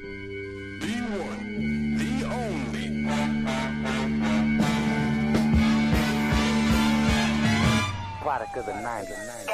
The one, the only. Product of the 90s.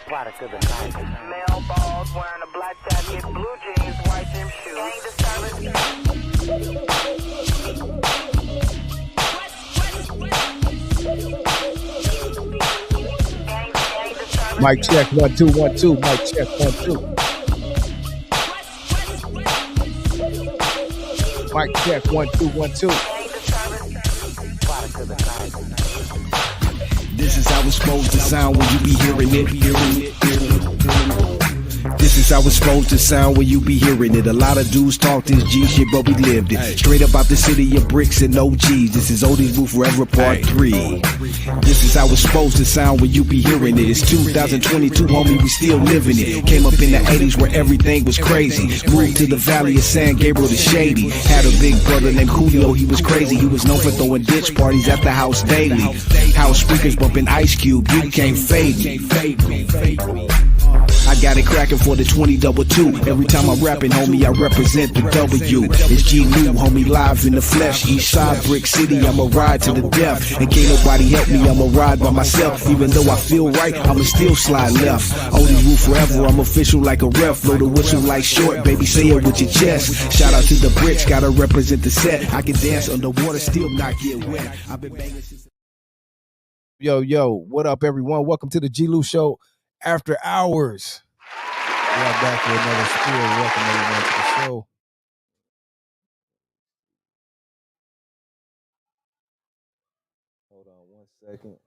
Product of the 90s. Male balls wearing a black jacket, blue jeans, white gym shoes. Mic check 1 2 1 2. Mic check 1 2. Mic check 1 2 1 2. Product of the 90s. This is how it's supposed to sound when you be hearing it. This is how it's supposed to sound when you be hearing it. A lot of dudes talk this G shit, but we lived it. Straight up out the city of bricks and OGs. This is Oldies Move Forever Part 3. This is how it's supposed to sound when you be hearing it. It's 2022, homie, we still living it. Came up in the 80s where everything was crazy. Moved to the valley of San Gabriel to Shady. Had a big brother named Julio, he was crazy. He was known for throwing ditch parties at the house daily. House speakers bumping Ice Cube, you can't fade me. I got it cracking for the 2022. Every time I'm rapping, homie, I represent the W. It's G-Lew, homie, live in the flesh. East side, Brick City, I'ma ride to the death. And can't nobody help me, I'ma ride by myself. Even though I feel right, I'ma still slide left. Oldies Move Forever, I'm official like a ref. Blow the whistle like short, baby, say it with your chest. Shout out to the bricks, gotta represent the set. I can dance underwater, still not get wet. I've been banging since... Yo, what up, everyone? Welcome to the G-Lew Show After Hours. We are back for another spiel. Welcome everyone to the show. Hold on 1 second.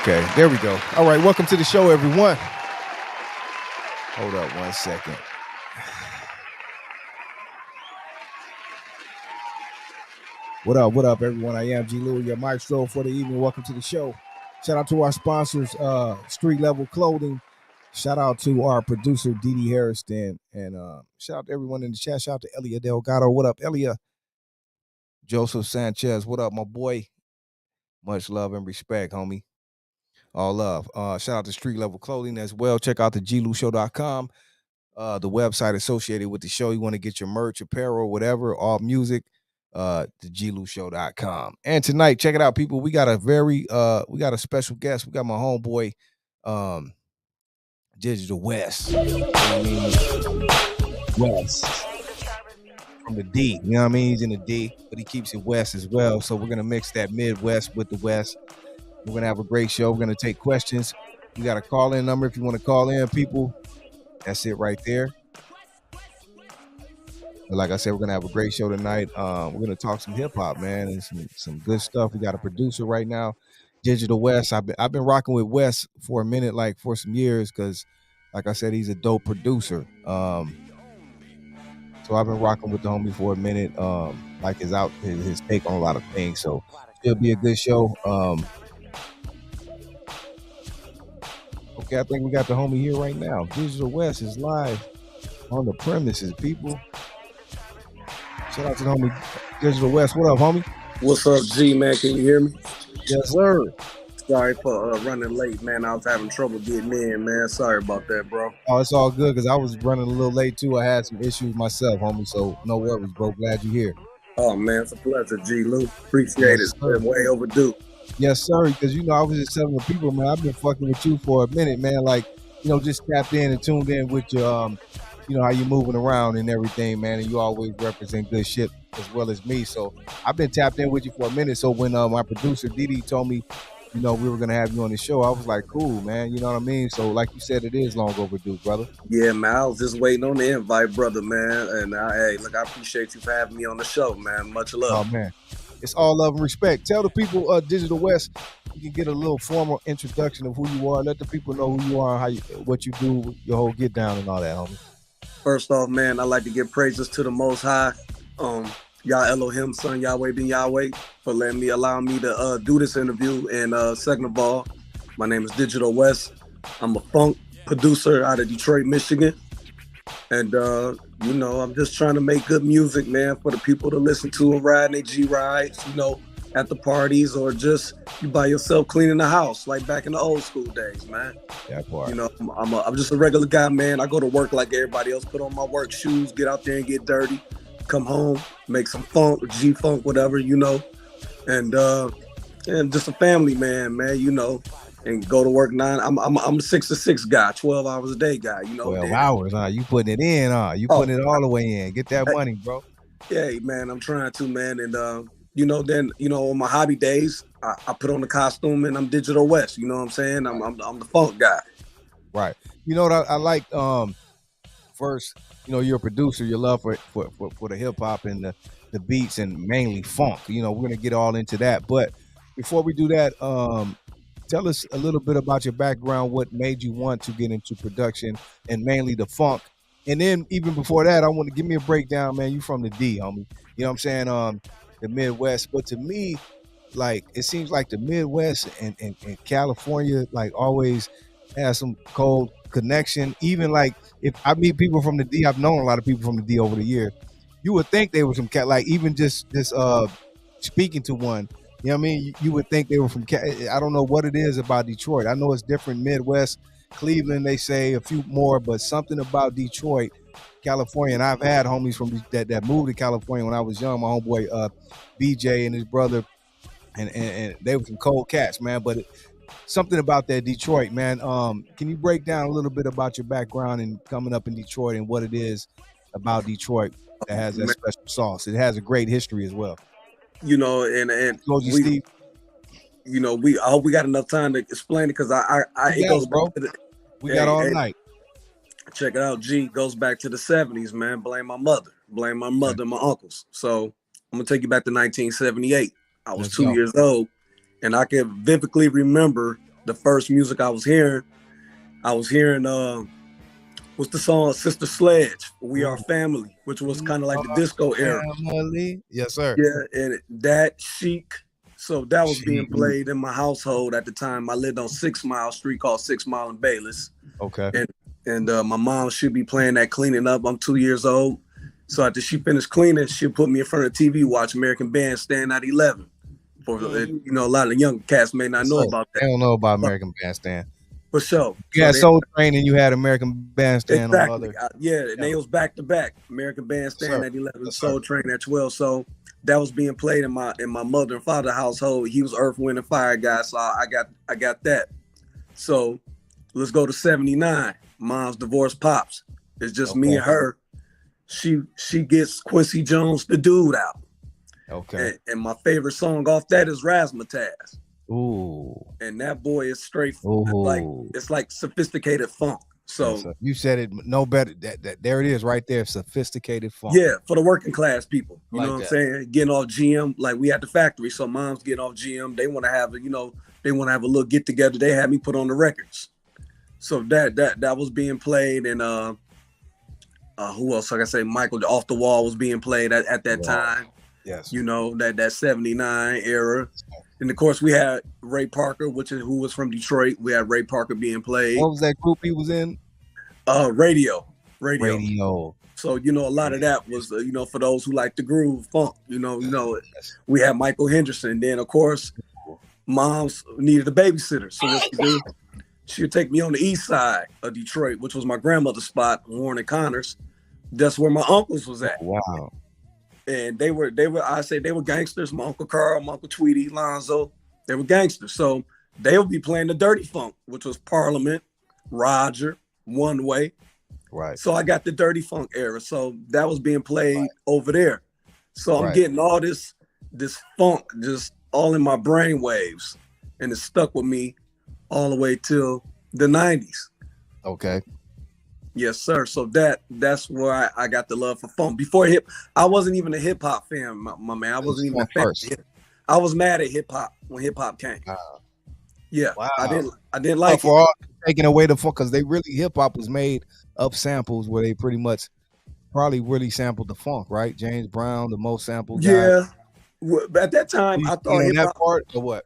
Okay, there we go. All right, welcome to the show, everyone. Hold up 1 second. What up, everyone? I am G-Lew, your maestro for the evening. Welcome to the show. Shout out to our sponsors, Street Level Clothing. Shout out to our producer, DD Hairston. And shout out to everyone in the chat. Shout out to Elia Delgado. What up, Elia? Joseph Sanchez. What up, my boy? Much love and respect, homie. All love. Shout out to Street Level Clothing as well. Check out the GLewShow.com. The website associated with the show. You want to get your merch, apparel, whatever, all music. The GLewShow.com. And tonight, check it out, people. We got a special guest. We got my homeboy, Digital West. You know what I mean? West. From the D. You know what I mean? He's in the D, but he keeps it West as well. So we're gonna mix that Midwest with the West. We're gonna have a great show. We're gonna take questions. You got a call-in number if you want to call in, people. That's it right there. But like I said, we're gonna have a great show tonight. We're gonna talk some hip hop, man, and some good stuff. We got a producer right now, Digital West. I've been rocking with West for a minute, like for some years, because like I said, he's a dope producer. So I've been rocking with the homie for a minute. Like his take on a lot of things. So it'll be a good show. Okay, I think we got the homie here right now. Digital West is live on the premises, people. Shout out to the homie Digital West. What up, homie? What's up, G-Mac? Can you hear me? Yes, sir. Sorry for running late, man. I was having trouble getting in, man. Sorry about that, bro. Oh, it's all good because I was running a little late too. I had some issues myself, homie. So no worries, bro. Glad you're here. Oh, man, it's a pleasure, G-Lew. Appreciate it. It's been way overdue. Yes, sir. Because, I was just telling the people, man, I've been fucking with you for a minute, man. Like, just tapped in and tuned in with your, how you moving around and everything, man. And you always represent good shit as well as me. So I've been tapped in with you for a minute. So when my producer, DD, told me, we were going to have you on the show, I was like, cool, man. You know what I mean? So like you said, it is long overdue, brother. Yeah, man. I was just waiting on the invite, brother, man. And hey, look, I appreciate you for having me on the show, man. Much love. Oh, man. It's all love and respect. Tell the people, Digital West, you can get a little formal introduction of who you are. Let the people know who you are, what you do, your whole get down and all that, homie. First off, man, I like to give praises to the Most High. Yah Elohim, son Yahweh ben Yahweh, for allowing me to do this interview. And second of all, my name is Digital West. I'm a funk producer out of Detroit, Michigan. And, I'm just trying to make good music, man, for the people to listen to and riding their G-rides, at the parties, or just you by yourself cleaning the house, like back in the old school days, man. That part. I'm just a regular guy, man. I go to work like everybody else, put on my work shoes, get out there and get dirty, come home, make some funk, G-funk, whatever, and just a family man, and go to work 9. I'm a 6 to 6 guy, 12 hours a day guy, 12 hours, huh? You putting it in, huh? You putting it all the way in. Get that money, bro. Yeah, man, I'm trying to, man. And on my hobby days, I put on the costume and I'm Digital West. You know what I'm saying? I'm the funk guy. Right. You know what I like? First, you're a producer. Your love for the hip hop and the beats and mainly funk. We're gonna get all into that. But before we do that, tell us a little bit about your background. What made you want to get into production and mainly the funk? And then even before that, I want to give me a breakdown, man. You from the D, homie. You know what I'm saying? The Midwest. But to me, like, it seems like the Midwest and California, like, always has some cold connection. Even like if I meet people from the D, I've known a lot of people from the D over the years. You would think they were from like even just speaking to one. You know what I mean? You would think they were from I don't know what it is about Detroit. I know it's different Midwest. Cleveland, they say a few more, but something about Detroit, California. And I've had homies from that moved to California when I was young. My homeboy BJ and his brother, and they were some cold cats, man. But something about that Detroit, man. Can you break down a little bit about your background and coming up in Detroit and what it is about Detroit that has that special sauce? It has a great history as well. And we, Steve. I hope we got enough time to explain it because it goes bro. We got all night. Check it out. G goes back to the 70s, man. Blame my mother and my uncles. So I'm gonna take you back to 1978. I was 2 years old, and I can vividly remember the first music I was hearing. What's the song Sister Sledge, We Are Family, which was kind of like the disco era. Family. Yes, sir. Yeah, and that Chic. So that was being played in my household at the time. I lived on 6 Mile Street called 6 Mile in Bayless. Okay. And my mom should be playing that cleaning up. I'm 2 years old. So after she finished cleaning, she'll put me in front of the TV, watch American Bandstand at 11. For a lot of young cats may not know about that. They don't know about American Bandstand. For sure. You had Soul Train and you had American Bandstand on other. And they was back to back. American Bandstand at 11, Soul Train at 12. So that was being played in my mother and father household. He was Earth, Wind, and Fire guy, so I got that. So let's go to 79. Mom's divorced pops. It's just me and her. She gets Quincy Jones, The Dude, out. Okay. And my favorite song off that is Razzmatazz. Ooh. And that boy is straight it's like sophisticated funk. So you said it no better. That there it is right there. Sophisticated funk. Yeah, for the working class people. You like know what I'm saying? Getting off GM, like we at the factory. So mom's getting off GM. They want to have a little get together. They had me put on the records. So that was being played, and who else? Like I say, Michael Off the Wall was being played at that time. Yes. That 79 era. And of course we had Ray Parker, who was from Detroit. We had Ray Parker being played. What was that group he was in? Radio. So, a lot of that was, for those who like the groove funk, we had Michael Henderson. Then of course, moms needed a babysitter. So what she do? She would take me on the east side of Detroit, which was my grandmother's spot, Warren and Connors. That's where my uncles was at. Wow. And they were gangsters. My Uncle Carl, my Uncle Tweety, Lonzo, they were gangsters. So they would be playing the dirty funk, which was Parliament, Roger, One Way. Right. So I got the dirty funk era. So that was being played over there. So I'm getting all this funk just all in my brain waves. And it stuck with me all the way till the 90s. Okay. Yes, sir. So that's where I got the love for funk. Before I wasn't even a hip hop fan, my man. I wasn't even a fan. I was mad at hip hop when hip hop came. Yeah, wow. I didn't like for all taking away the funk because they really hip hop was made of samples where they pretty much probably really sampled the funk, right? James Brown, the most sampled guy. Yeah. At that time, You I seen thought on hip that hop. part or what?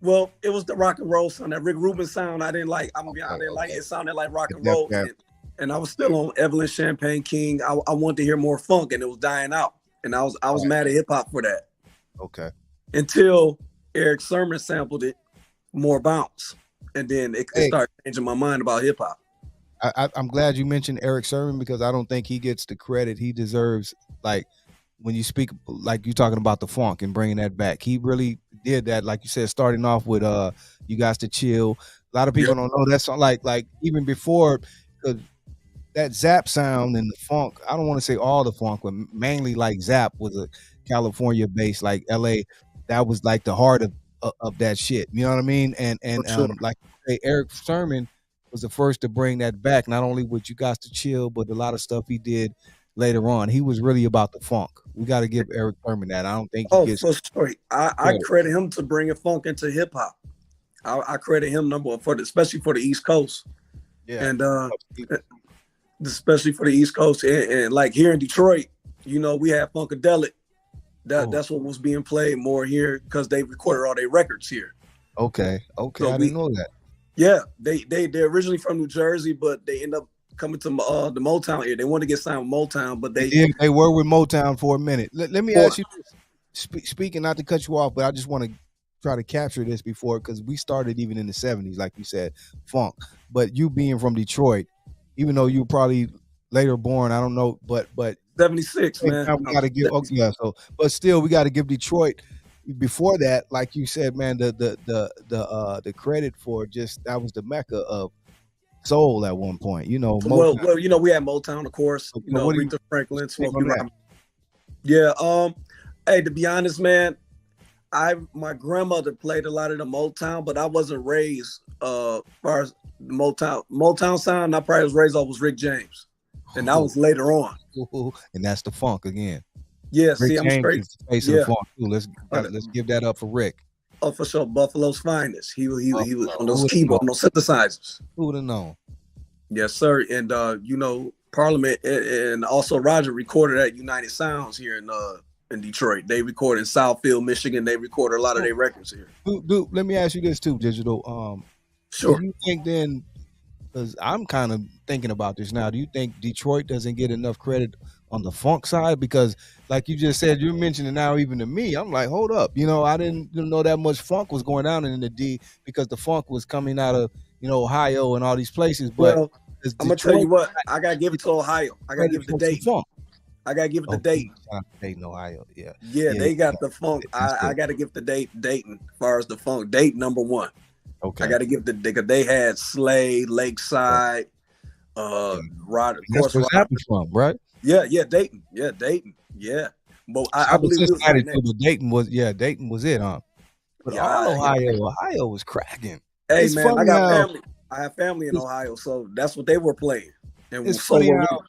Well, it was the rock and roll sound, that Rick Rubin sound. I didn't like. I didn't like. Okay. It sounded like rock and Def roll, Jam. and I was still on Evelyn Champagne King. I wanted to hear more funk, and it was dying out. And I was Right. mad at hip hop for that Okay. until Eric Sermon sampled it, more bounce, and then it Hey. started changing my mind about hip hop. I'm glad you mentioned Eric Sermon because I don't think he gets the credit he deserves. Like when you speak, like you're talking about the funk and bringing that back, he really did that. Like you said, starting off with "You Got to Chill." A lot of people don't know that song. Like even before, because that Zap sound and the funk. I don't want to say all the funk, but mainly like Zap was a California based, like LA. That was like the heart of that shit. You know what I mean? And For sure. like you say, Eric Sermon was the first to bring that back. Not only with "You Got to Chill," but a lot of stuff he did later on. He was really about the funk. We got to give Eric Sermon that. I don't think he gets. For sure. I credit. credit him to bringing funk into hip hop. I credit him number one especially for the East Coast. Yeah. And especially for the East Coast, and like here in Detroit, you know, we have Funkadelic. That's what was being played more here because they recorded all their records here. Okay. So I didn't know that. Yeah, they're originally from New Jersey, but they end up coming to the Motown area. They wanted to get signed with Motown, but they were with Motown for a minute. Let me ask you this. Speaking, not to cut you off, but I just want to try to capture this before because we started even in the 70s, like you said, funk. But you being from Detroit, even though you were probably later born, I don't know, but 76, man. we got to give but still we got to give Detroit before that, like you said, man, the credit for just that was the mecca of soul at one point. You know, well, you know, we had Motown, of course. You know, what do Aretha Franklin, think Smokey on that? Robinson. Yeah. Hey, to be honest, man, my grandmother played a lot of the Motown, but I wasn't raised as far as Motown sound. I probably was raised off was Rick James, and that was later on. And that's the funk again. Yeah, Rick see, I'm James straight. is the face of the funk too. Let's give that up for Rick. Oh, for sure, Buffalo's finest. He was on those Who keyboards, on those synthesizers. Who would have known? Yes, sir. And you know, Parliament and also Roger recorded at United Sounds here in Detroit. They recorded in Southfield, Michigan. They recorded a lot of their records here. Dude, let me ask you this too, Digital. Sure. Do you think then, because I'm kind of thinking about this now, do you think Detroit doesn't get enough credit on the funk side? Because like you just said, you're mentioning now even to me, I'm like, hold up. You know, I didn't know that much funk was going on in the D because the funk was coming out of, you know, Ohio and all these places. But Well, I'm going to tell you what, I got to give it to Ohio. I got to give it to Dayton. Funk. I got to give it to Dayton. Dayton, Ohio. Yeah. Yeah, they got the funk. I got to give the Dayton as far as the funk. Dayton, number one. Okay. I got to give they had Slade, Lakeside, Rod. Of That's course, where Zap from, right? Yeah, Dayton. Yeah, Dayton. Yeah. But I believe it was right next. but Dayton was it, huh? But Yeah, all Ohio was cracking. Hey, It's man, funny I got how- family. I have family in Ohio, so that's what they were playing. And It's so funny were we. how,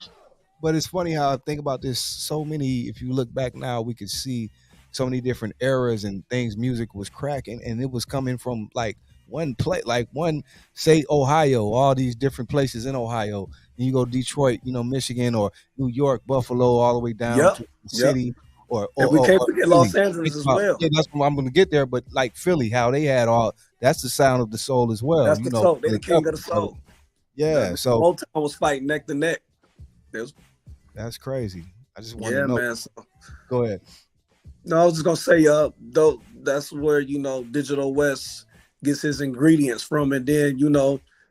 but it's funny how I think about this. So many, if you look back now, we could see so many different eras and things. Music was cracking, and it was coming from like one place, like one, say Ohio, all these different places in Ohio. And you go Detroit, you know, Michigan, or New York, Buffalo, all the way down to the city. And we can't forget Los Philly. Angeles as well. Yeah, that's what I'm going to get there. But like Philly, how they had that's the sound of the soul as well. That's you the know, soul. They're the king of the soul. Yeah, so Motown was fighting neck to neck. that's crazy. I just want Yeah, to know. man. So, Go ahead. no, I was just gonna say, though that's where Digital West gets his ingredients from, and then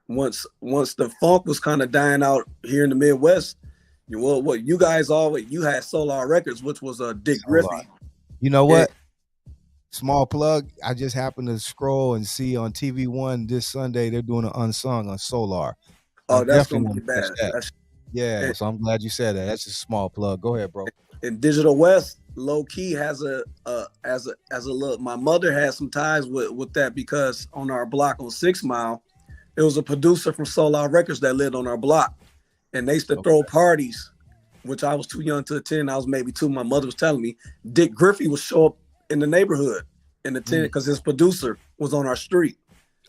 once the funk was kind of dying out here in the Midwest, you guys you had Solar Records, which was Dick Griffey. You know what? Small plug. I just happened to scroll and see on TV One this Sunday they're doing an unsung on Solar. Oh, I that's definitely gonna be wanna bad. catch that. Yeah, so I'm glad you said that. That's just a small plug. Go ahead, bro. And Digital West, low key, has a look. My mother has some ties with that because on our block on 6 Mile, there was a producer from Solar Records that lived on our block, and they used to throw parties, which I was too young to attend. I was maybe 2. My mother was telling me Dick Griffey would show up in the neighborhood and attend because his producer was on our street.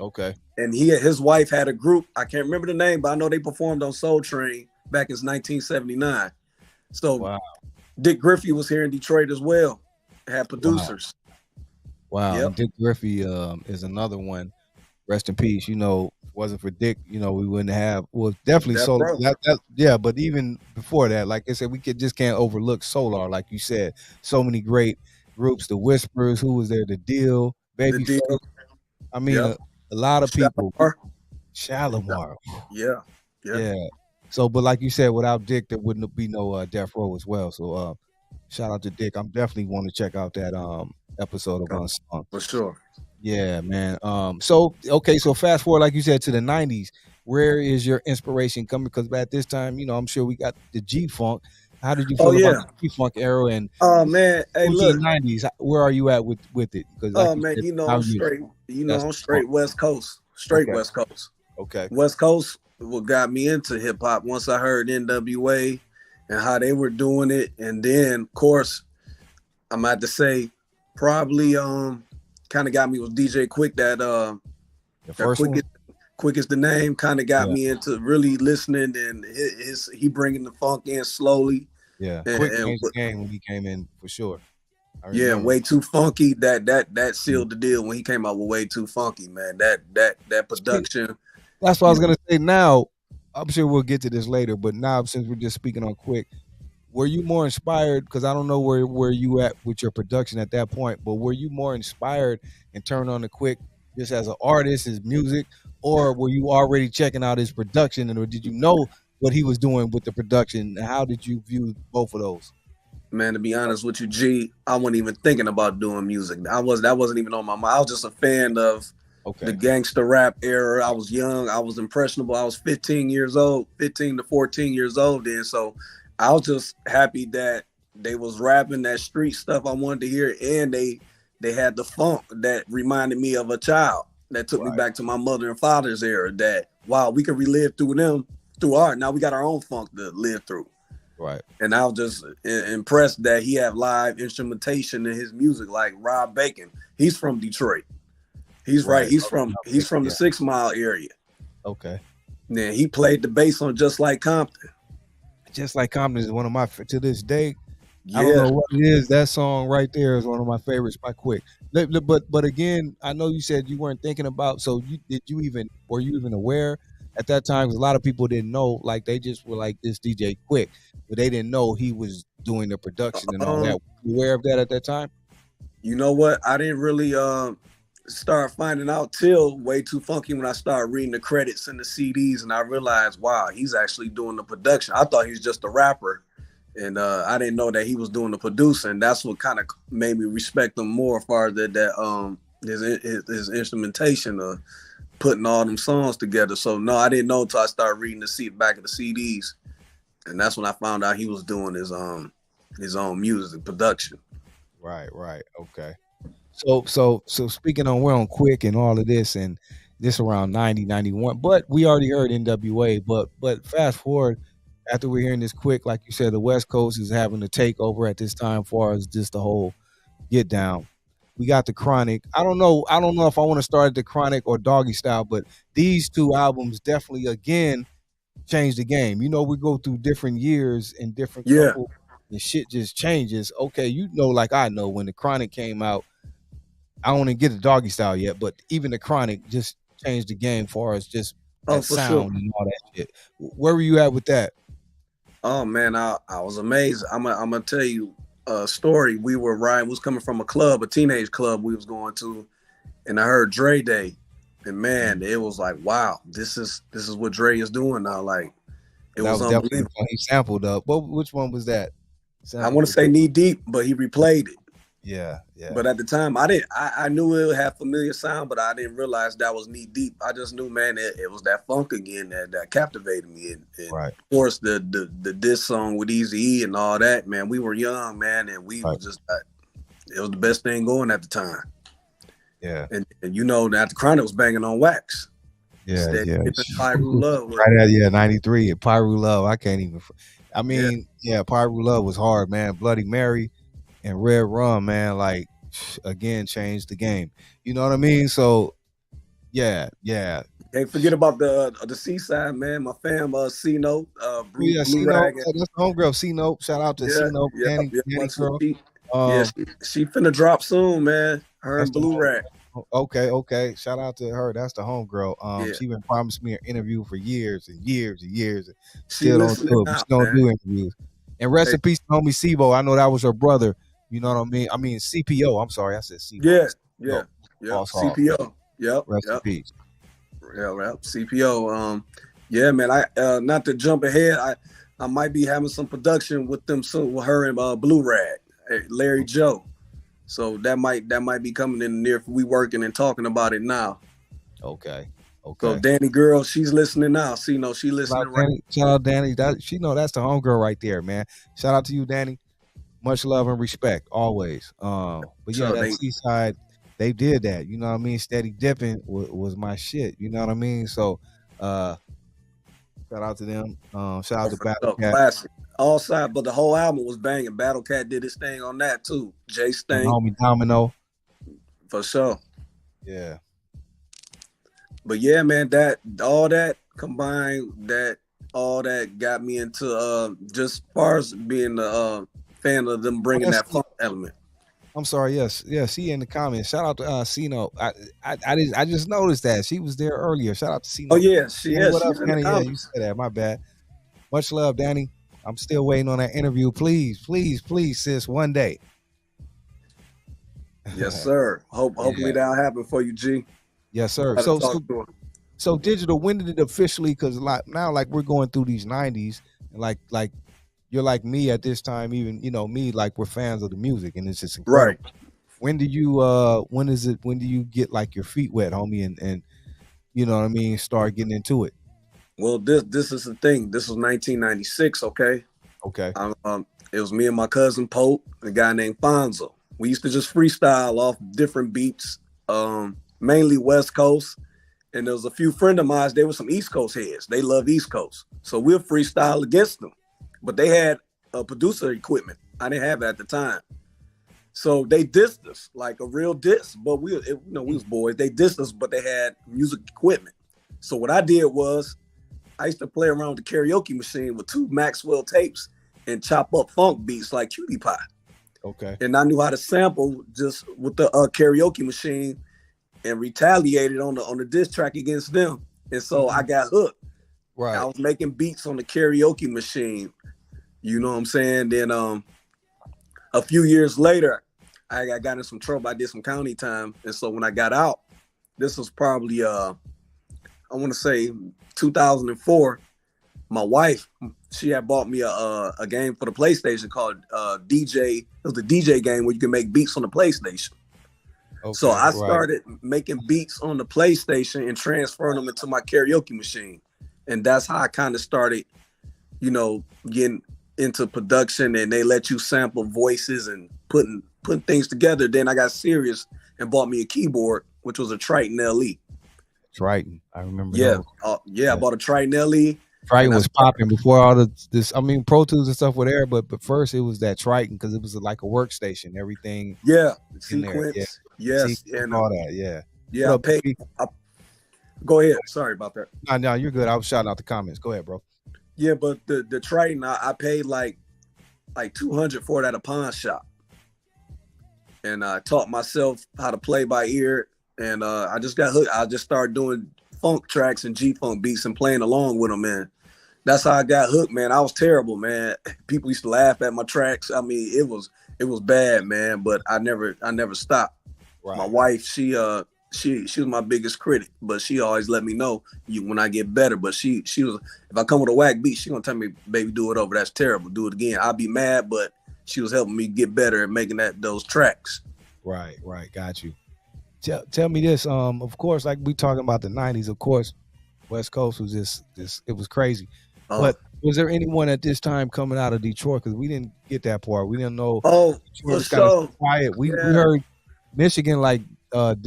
Okay. And his wife had a group. I can't remember the name, but I know they performed on Soul Train back in 1979. So Wow. Dick Griffey was here in Detroit as well. Had Wow. producers. Wow. Yep. And Dick Griffey is another one. Rest in peace. You know, wasn't for Dick, you know, we wouldn't have. Well, definitely Death Solar. Row. Yeah, but even before that, like I said, we just can't overlook Solar. Like you said, so many great groups. The Whispers, who was there? The Deal, The Babyface. Deal. I mean, Yep. a lot of people. Shalimar. Shalimar. Yeah. Yeah. So, but like you said, without Dick, there wouldn't be no Death Row as well. So, shout out to Dick. I'm definitely want to check out that episode of Unsung. For sure. Yeah, man. So okay, so fast forward, like you said, to the '90s. Where is your inspiration coming? Because at this time, you know, I'm sure we got the G Funk. How did you feel about the G Funk era and Oh man, hey look. 90s? Where are you at with it? Because Oh man, you know I'm straight. You know I'm straight West Coast. Straight West Coast. Okay. West Coast what got me into hip hop once I heard NWA and how they were doing it, and then of course I'm about to say probably kind of got me with DJ Quick that the first Quick is the name kind of got me into really listening, and he bringing the funk in slowly. Yeah, and, Quick changed the game when he came in for sure. Yeah, Way Too Funky. That sealed the deal when he came out with Way Too Funky, man. That production. That's what I was gonna say. Now, I'm sure we'll get to this later, but now since we're just speaking on Quick, were you more inspired? Because I don't know where you at with your production at that point, but were you more inspired and turned on to Quick just as an artist, his music, or were you already checking out his production, and or did you know what he was doing with the production? And how did you view both of those? Man, to be honest with you, G, I wasn't even thinking about doing music. That wasn't even on my mind. I was just a fan of the gangster rap era. I was young. I was impressionable. I was 15 to 14 years old then. So I was just happy that they was rapping that street stuff I wanted to hear, and they had the funk that reminded me of a child, that took me back to my mother and father's era, that wow, we can relive through them, through art. Now we got our own funk to live through. Right. And I was just impressed that he had live instrumentation in his music, like Rob Bacon. He's from Detroit. He's right. He's from the 6 Mile area. Okay. Yeah, he played the bass on Just Like Compton. Just Like Compton is one of my, to this day, Yeah. I don't know what it is. That song right there is one of my favorites by Quick. But again, I know you said you weren't thinking about. So were you even aware at that time? Because a lot of people didn't know. Like they just were like this DJ Quick, but they didn't know he was doing the production and all that. Were you aware of that at that time? You know what? I didn't really start finding out till Way Too Funky when I started reading the credits and the CDs, and I realized, wow, he's actually doing the production. I thought he was just a rapper. And I didn't know that he was doing the producing. That's what kind of made me respect him more, as far as his instrumentation of putting all them songs together. So no, I didn't know until I started reading the back of the CDs, and that's when I found out he was doing his own music production. Right. Okay. So speaking on, we're on Quick and all of this, and this around 90, 91, but we already heard NWA. But fast forward. After we're hearing this Quick, like you said, the West Coast is having a takeover at this time, as far as just the whole get down. We got the Chronic. I don't know if I want to start at the Chronic or Doggy Style, but these two albums definitely again changed the game. You know, we go through different years and different couples, and shit just changes. Okay, you know, like I know when the Chronic came out, I don't even get the Doggy Style yet, but even the Chronic just changed the game, as far as just that sound and all that shit. Where were you at with that? Oh man, I was amazed. I'm gonna tell you a story. We was coming from a teenage club we was going to, and I heard Dre Day, and man, it was like, wow, this is what Dre is doing now. Like it was unbelievable. He sampled up. Which one was that? I want to say Knee Deep, but he replayed it. Yeah. But at the time, I knew it had familiar sound, but I didn't realize that was Knee Deep. I just knew, man, it was that funk again that captivated me. And right. Of course, the diss song with Eazy-E and all that, man. We were young, man, and we was just it was the best thing going at the time. Yeah. And you know that the Chronic was banging on wax. Yeah. Pyru Love. Right. 93. Pyru Love. I can't even. I mean, Pyru Love was hard, man. Bloody Mary and Red Rum, man, like, again, changed the game. You know what I mean? So, yeah. Can't forget about the seaside, man. My fam, C-Note, Yeah, Blue C Note. Rag. That's the homegirl. C Note. Shout out to C Yeah, Note, yeah, Danny, yeah. Danny Much girl. yeah, Um, she finna drop soon, man. Her that's and the Blue Rag. okay. Shout out to her. That's the homegirl. Yeah, She been promised me an interview for years and years and years. And she still don't listening do it. But now, she don't man. do interviews. And rest Hey, in peace, to homie Sibo. I know that was her brother. You know what I mean? I mean CPO. I'm sorry, I said Sibo. yeah, No, yeah. Boss Hog. CPO. Yep, Rest in yep. peace. Yeah, CPO. Yeah, man. I not to jump ahead. I might be having some production with them soon with her and Blue Rag, Larry Joe. So that might be coming in the near. We working and talking about it now. Okay. So Danny girl, she's listening now. See, she listening right. Shout out Danny. That's the homegirl right there, man. Shout out to you, Danny. Much love and respect always. But yeah, that Seaside, they did that. You know what I mean? Steady Dipping was my shit. You know what I mean? So shout out to them. Shout out to Battle Cat. Classic. All side, but the whole album was banging. Battle Cat did his thing on that too. Jay Stain. Homie Domino. For sure. Yeah. But yeah, man, all that combined, all that got me into just as far as being a fan of them bringing that funk element. I'm sorry, yes, she in the comments. Shout out to Cino. I just noticed that she was there earlier. Shout out to Cino. Oh yeah, she is. What up, Danny? Yeah, you said that. My bad. Much love, Danny. I'm still waiting on that interview. Please, sis, one day. Yes, sir. Hopefully that'll happen for you, G. Yes, sir. So digital. When did it officially? Because now, like we're going through these '90s, and like you're like me at this time. Even me, like we're fans of the music, and it's just incredible. Right. When do you? When do you get like your feet wet, homie, and you know what I mean? Start getting into it. Well, this is the thing. This was 1996. Okay. It was me and my cousin Pope, a guy named Fonzo. We used to just freestyle off different beats. Mainly West Coast, and there was a few friend of mine. They were some East Coast heads. They love East Coast, so we'll freestyle against them. But they had producer equipment. I didn't have it at the time, so they dissed us like a real diss. But we was boys. They dissed us, but they had music equipment. So what I did was, I used to play around with the karaoke machine with 2 Maxwell tapes and chop up funk beats like Cutie Pie. Okay. And I knew how to sample just with the karaoke machine. And retaliated on the diss track against them, and so I got hooked. Right, I was making beats on the karaoke machine. You know what I'm saying? Then a few years later, I got in some trouble. I did some county time, and so when I got out, this was probably I want to say 2004. My wife, she had bought me a game for the PlayStation called DJ. It was the DJ game where you can make beats on the PlayStation. Okay, so I started making beats on the PlayStation and transferring them into my karaoke machine. And that's how I kind of started, getting into production, and they let you sample voices and putting things together. Then I got serious and bought me a keyboard, which was a Triton LE. Triton, I remember. Yeah, I bought a Triton LE. Triton was popping before all this. I mean, Pro Tools and stuff were there, but first it was that Triton because it was like a workstation. Everything. Yeah, sequence. Yeah. Yes, and all that. Yeah. Yeah, go ahead. Sorry about that. No, you're good. I was shouting out the comments. Go ahead, bro. Yeah, but the Triton, I paid like $200 for it at a pawn shop, and I taught myself how to play by ear, and I just got hooked. I just started doing funk tracks and G-funk beats and playing along with them, man. That's how I got hooked, man. I was terrible, man. People used to laugh at my tracks. I mean, it was bad, man. But I never stopped. Right. My wife, she was my biggest critic, but she always let me know when I get better. But she was, if I come with a whack beat, she gonna tell me, baby, do it over. That's terrible. Do it again. I'll be mad, but she was helping me get better at making those tracks. Right. Got you. Tell me this. Of course, like we talking about the '90s. Of course, West Coast was this. It was crazy. But was there anyone at this time coming out of Detroit? Because we didn't get that part. We didn't know. Oh, Detroit was kind of quiet. We heard Michigan, like what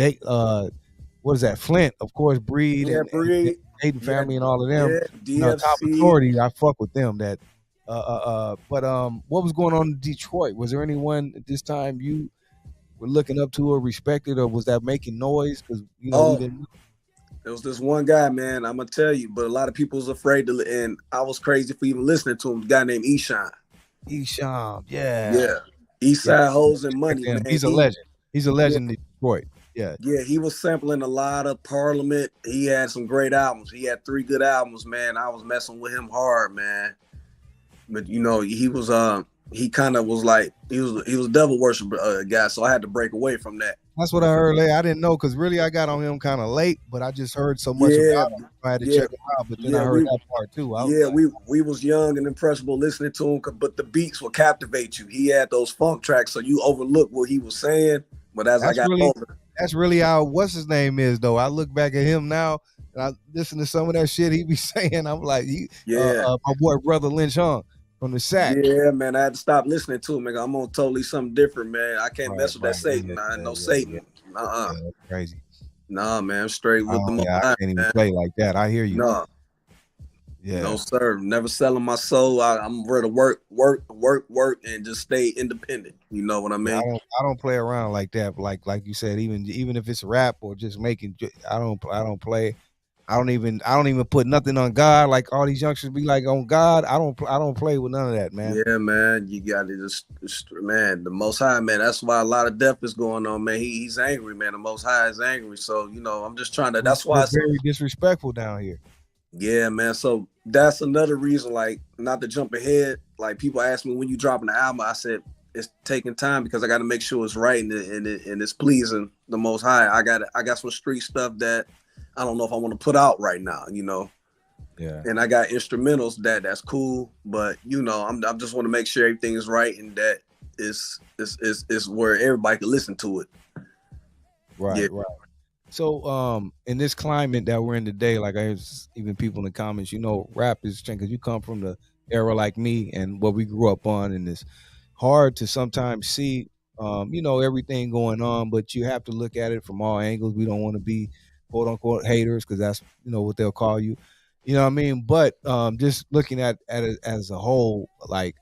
is that? Flint, of course, Breed and Hayden family and all of them. Yeah, top authority. I fuck with them. But what was going on in Detroit? Was there anyone at this time you were looking up to or respected, or was that making noise? Because we didn't. There was this one guy, man. I'm gonna tell you, but a lot of people was afraid to, and I was crazy for even listening to him. A guy named Eshawn. Esham, yeah. Yeah, Eastside Hoes and Money, Him. man. He's a legend. He's a legend in Detroit. Yeah. Yeah, he was sampling a lot of Parliament. He had some great albums. He had 3 good albums, man. I was messing with him hard, man. But you know, he was he kind of was like he was a devil worshiper guy, so I had to break away from that. That's what I heard later. I didn't know because really I got on him kind of late, but I just heard so much about him. I had to check him out, but then I heard that part too. We was young and impressionable listening to him, but the beats would captivate you. He had those funk tracks, so you overlook what he was saying. But as I got older, that's really how what's his name is though. I look back at him now and I listen to some of that shit he be saying. I'm like, my boy brother Lynch Hung from the sack. Yeah, man, I had to stop listening to him, man. I'm on totally something different, man. I can't mess with that Satan. Satan. That's crazy. Nah, man, I'm straight with the I can't even play like that. I hear you. No. Yeah. No, sir. Never selling my soul. I'm ready to work, and just stay independent. You know what I mean? I don't play around like that. Like you said, even if it's rap or just making, I don't play. I don't even put nothing on God. Like all these youngsters be like on God. I don't play with none of that, man. Yeah, man. You got to just man. The Most High, man. That's why a lot of death is going on, man. He's angry, man. The Most High is angry. So you know, I'm just trying to. That's why it's very disrespectful down here. Yeah, man. So that's another reason, like, not to jump ahead. Like people ask me when you dropping the album, I said it's taking time because I got to make sure it's right and it's pleasing the Most High. I got some street stuff that I don't know if I want to put out right now, you know. Yeah. And I got instrumentals that's cool, but you know, I'm just want to make sure everything is right and that is where everybody can listen to it. Right, right. So in this climate that we're in today, like I hear even people in the comments, you know, rap is changing because you come from the era like me and what we grew up on, and it's hard to sometimes see you know, everything going on, but you have to look at it from all angles. We don't want to be quote unquote haters because that's, you know, what they'll call you. You know what I mean? But just looking at it as a whole, like,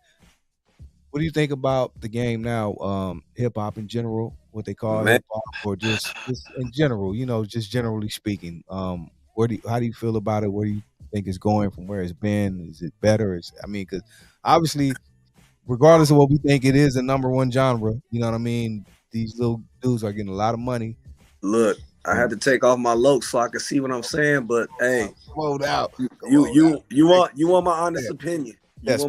what do you think about the game now? Hip hop in general, what they call hip hop, or just in general, you know, just generally speaking. How do you feel about it? Where do you think it's going from where it's been? Is it better? Because obviously, regardless of what we think, it is a number one genre. You know what I mean? These little dudes are getting a lot of money. Look, I had to take off my look so I can see what I'm saying. But hey, slowed out. You want my honest opinion? Yes,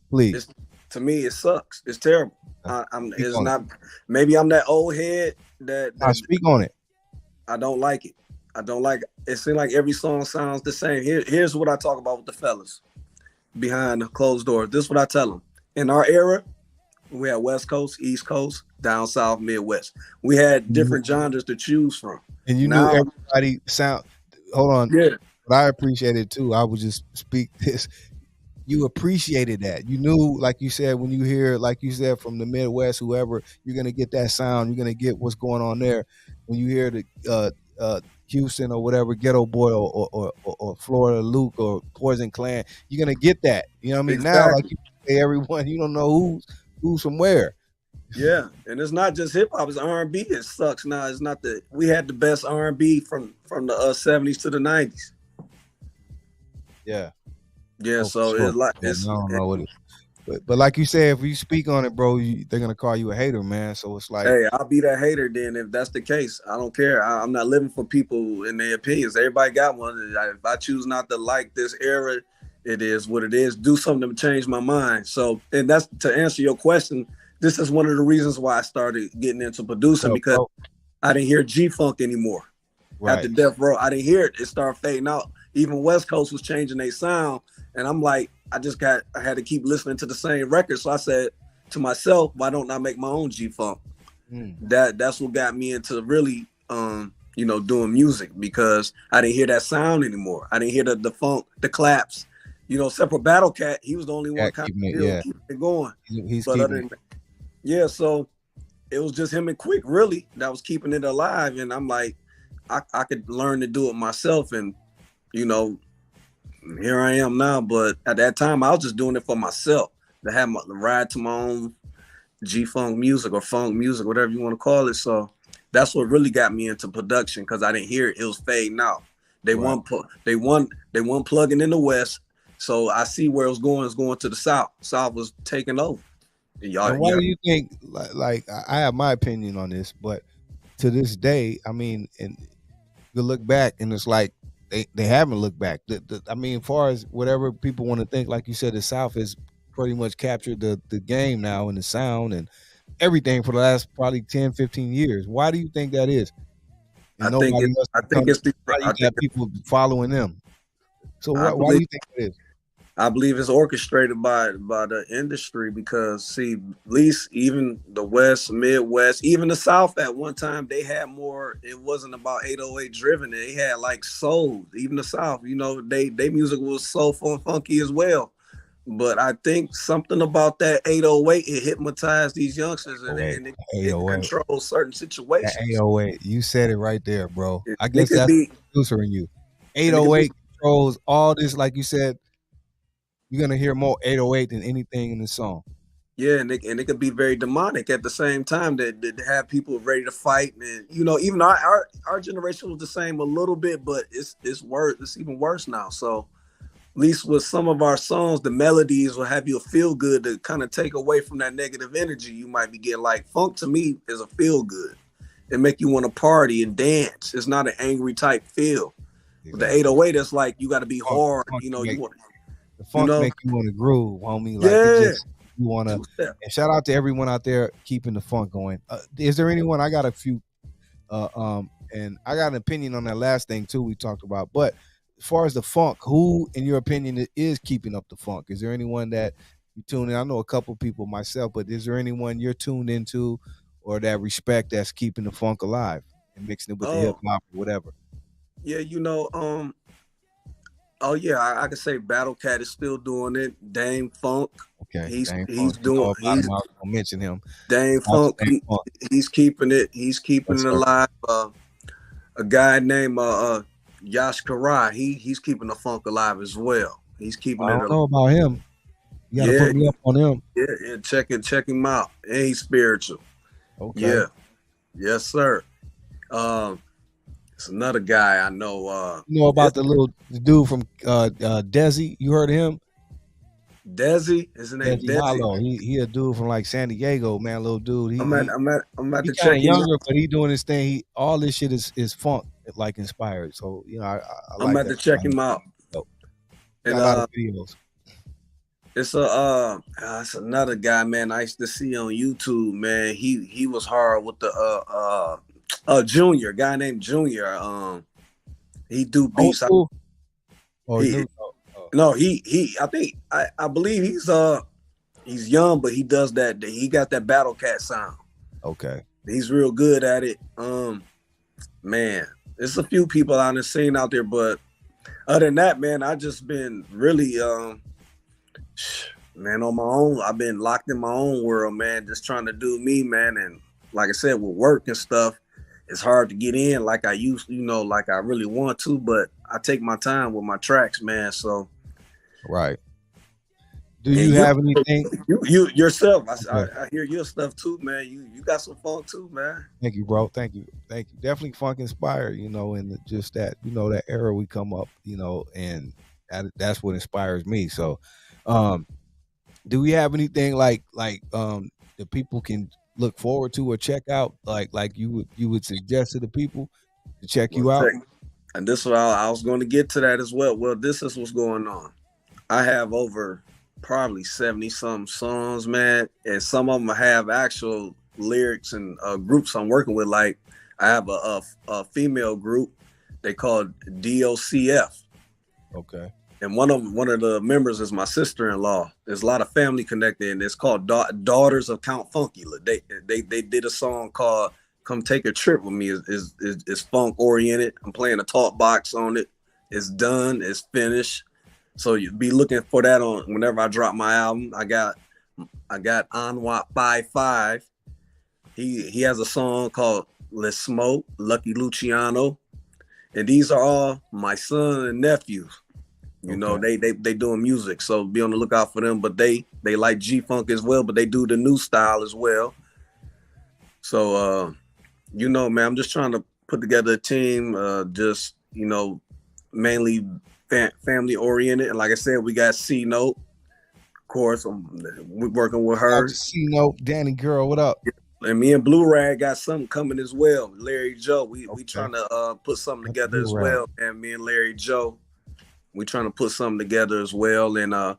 please. To me, it sucks. It's terrible. It's not. Maybe I'm that old head that I speak on it. I don't like it. I don't like it. It seems like every song sounds the same. Here's what I talk about with the fellas behind the closed doors. This is what I tell them. In our era, we had West Coast, East Coast, down South, Midwest. We had different genres to choose from. And you knew everybody sound. Hold on. Yeah. But I appreciate it too. I would just speak this. You appreciated that. You knew, like you said, when you hear, like you said, from the Midwest, whoever, you're gonna get that sound. You're gonna get what's going on there. When you hear the Houston or whatever, Ghetto Boy or Florida Luke or Poison Clan, you're gonna get that. You know what I mean? Exactly. Now, like you say, everyone, you don't know who's from where. Yeah, and it's not just hip hop; it's R&B. It sucks now. It's not we had the best R&B from the 70s to the 90s. Yeah. Yeah, so sure. It's like I don't know what it is. But like you said, if you speak on it, bro, they're gonna call you a hater, man. So it's like, hey, I'll be that hater then if that's the case. I don't care. I'm not living for people and their opinions. Everybody got one. If I choose not to like this era, it is what it is. Do something to change my mind. So, and that's to answer your question. This is one of the reasons why I started getting into producing because I didn't hear G-Funk anymore. Right. At the Death Row, I didn't hear it. It started fading out. Even West Coast was changing their sound. And I'm like, I had to keep listening to the same record. So I said to myself, why don't I make my own G-Funk? That's what got me into really, doing music because I didn't hear that sound anymore. I didn't hear the funk, the claps. You know, except for Battle Cat, he was the only one kind of keeping it going. He's keeping it. Yeah, so it was just him and Quick really that was keeping it alive. And I'm like, I could learn to do it myself. And, you know, here I am now. But at that time, I was just doing it for myself to have my ride to my own G-Funk music or funk music, whatever you want to call it. So that's what really got me into production because I didn't hear it. It was fading out. They Right. they won plugging in the West. So I see where it was going. It's going to the South. South was taking over. And y'all, And why do you think? Like I have my opinion on this, but to this day, I mean, and you look back, and it's like they haven't looked back. I mean, as far as whatever people want to think, like you said, the South has pretty much captured the game now and the sound and everything for the last probably 10, 15 years. Why do you think that is? And I think nobody else I think it's the why I you got think people following them. So I why do believe you think it is? I believe it's orchestrated by the industry because see, at least even the West, Midwest, even the South at one time they had more. It wasn't about 808 driven. They had like soul. Even the South, you know, they music was soulful and funky as well. But I think something about that 808 it hypnotized these youngsters and it 808. controls certain That situations. 808. You said it right there, bro. I It guess could that's be the producer in you. and it could be 808 controls all this, like you said. You're gonna hear more 808 than anything in the song. yeah, and it could be very demonic at the same time that have people ready to fight. And you know, even our generation was the same a little bit, but it's worse. It's even worse now. So at least with some of our songs, the melodies will have you feel good to kind of take away from that negative energy you might be getting. Like funk to me is a feel good. It make you want to party and dance. It's not an angry type feel. With the 808, it's like you got to be hard. You know, you want the funk know, make you want to groove, homie. Like yeah. it just you want to. And shout out to everyone out there keeping the funk going. Is there anyone? I got a few, and I got an opinion on that last thing too we talked about. But as far as the funk, who, in your opinion, is keeping up the funk? Is there anyone that you tune in? I know a couple people myself, but is there anyone you're tuned into or that respect that's keeping the funk alive and mixing it with the hip hop or whatever? Yeah, you know, oh yeah, I could say Battle Cat is still doing it. Dame Funk, okay, he's Dame he's Funk. doing I was he's gonna mention him. Dame Funk. He's keeping it. He's keeping Yes, it alive. A guy named Yash Karai, he's keeping the funk alive as well. He's keeping I it. don't know about him. You gotta put me up on him. Yeah, check him out. And he's spiritual. Okay. Yeah, yes, sir. It's another guy I know. You know about the dude from Desi? You heard of him? Desi? His name Desi Hollow. He a dude from like San Diego, man. Little dude. I'm at He to kind check of him younger, out. but he doing his thing. All this shit is funk like inspired. So you know, I I'm like at to check him out. So, And got a lot of videos. It's another guy, man. I used to see on YouTube, man. He was hard with the Junior, guy named Junior. He do beats. No, he I believe he's young, but he does that. He got that Battle Cat sound. Okay. He's real good at it. Man, there's a few people on the scene out there, but other than that, man, I just been really man, on my own. I've been locked in my own world, man, just trying to do me, man. And like I said, with work and stuff, it's hard to get in like I used to, like I really want to, but I take my time with my tracks, man. So right. Do you have anything? You yourself, I hear your stuff too, man. You got some funk too, man. Thank you, bro. Thank you. Definitely funk inspired, and just that, that era we come up, and that's what inspires me. So, do we have anything like that people can look forward to or check out, like you would suggest to the people to check you out? And this is I was going to get to that as well. Well, this is what's going on. I have over probably 70 some songs, man, and some of them have actual lyrics and groups I'm working with. Like I have a female group they call DOCF. Okay. And one of the members is my sister-in-law. There's a lot of family connected, and it's called Daughters of Count Funky. They did a song called "Come Take a Trip with Me." Is funk oriented. I'm playing a talk box on it. It's done. It's finished. So you be looking for that on whenever I drop my album. I got Anwat 55. He has a song called "Let's Smoke." Lucky Luciano, and these are all my son and nephews. You know, they doing music, so be on the lookout for them. But they like G-Funk as well, but they do the new style as well. So, man, I'm just trying to put together a team, just, mainly family oriented. And like I said, we got C Note. Of course, we're working with her. C Note, Danny girl, what up? And me and Blue Rag got something coming as well. Larry Joe, we trying to put something together as well. And me and Larry Joe, we trying to put something together as well. And I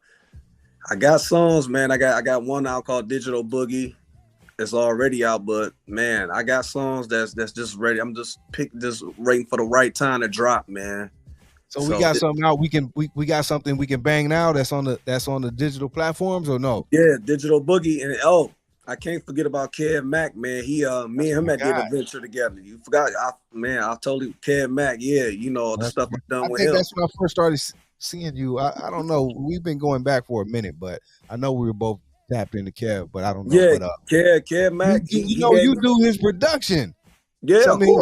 got songs, man. I got one out called Digital Boogie. It's already out, but man, I got songs that's just ready. I'm just waiting for the right time to drop, man. So we got something out. We got something we can bang now. That's on the digital platforms or no? Yeah, Digital Boogie, and I can't forget about Kev Mac, man. Me and him did a venture together. You forgot, I told you, Kev Mac. Yeah, you know the stuff I've done with him. That's when I first started seeing you. I don't know. We've been going back for a minute, but I know we were both tapped into Kev, but I don't know. Yeah, Kev Mac. You do his production. Yeah, so, I mean,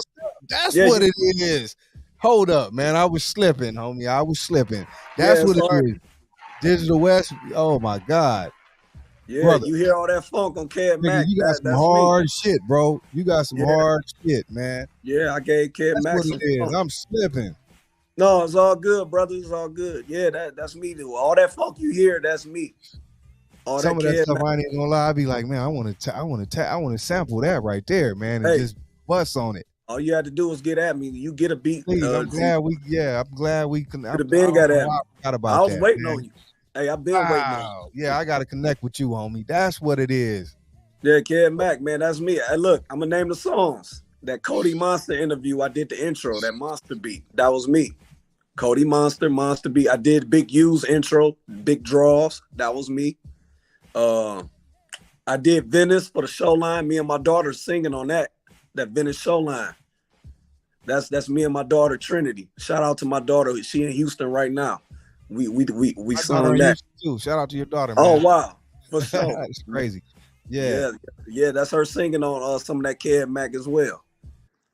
that's what it is. Hold up, man. I was slipping, homie. I was slipping. That's what it is. Digital West. Oh my God. Yeah, brother. You hear all that funk on Kev Mac. You got some hard shit, bro. You got some hard shit, man. Yeah, I gave Kev Mac what it is. I'm slipping. No, it's all good, brother. It's all good. Yeah, that's me. All that funk you hear, that's me. Some of that stuff I ain't even gonna lie. I be like, man, I want to sample that right there, man, and just bust on it. All you had to do was get at me. You get a beat. Please, I'm glad we can. Could have been got at me. I was waiting on you. Hey, I've been waiting on you. Yeah, I got to connect with you, homie. That's what it is. Yeah, Kev Mac, man, that's me. Hey, look, I'm gonna name the songs. That Cody Monster interview, I did the intro. That Monster beat, that was me. Cody Monster beat. I did Big U's intro, Big Draws. That was me. I did Venice for the show line. Me and my daughter singing on that Venice show line. That's me and my daughter Trinity. Shout out to my daughter. She in Houston right now. We sung that too. Shout out to your daughter, man. Oh wow, for sure. That's crazy. Yeah, that's her singing on some of that Kev Mac as well.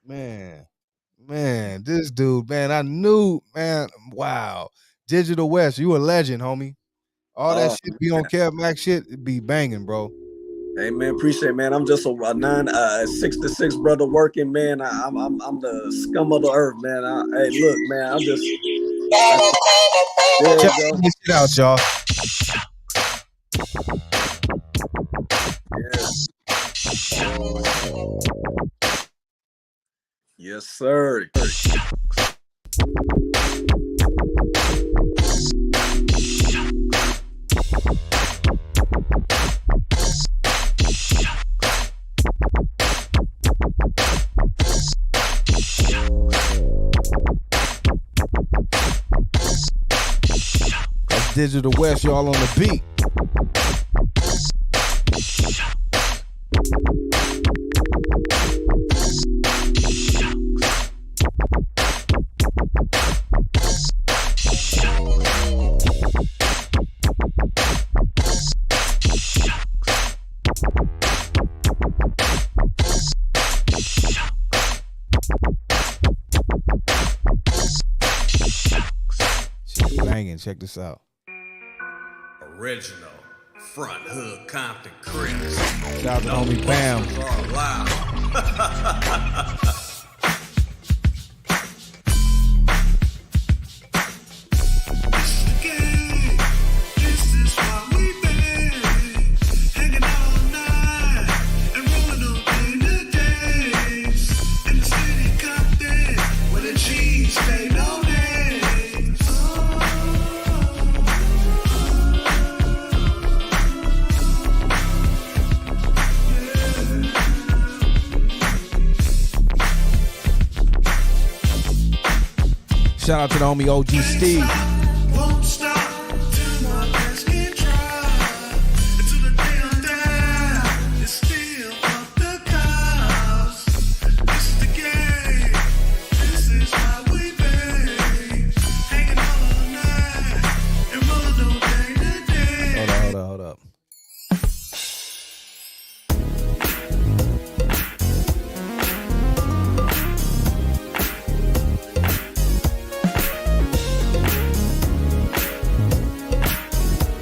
Man, this dude, man, I knew, man. Wow, Digital West, you a legend, homie. All that shit be on Kev Mac shit, it be banging, bro. Hey man, appreciate it, man. I'm just a 6 to 6 brother working, man. I'm the scum of the earth, man. Hey, look, man, I'm just. There you go. Get it out, y'all. Yes, sir. Digital West, y'all on the beat. She's banging. Check this out. Original front hood Compton Crips. Shout out to homie Bam. Shout out to the homie OG Steve. Hold up.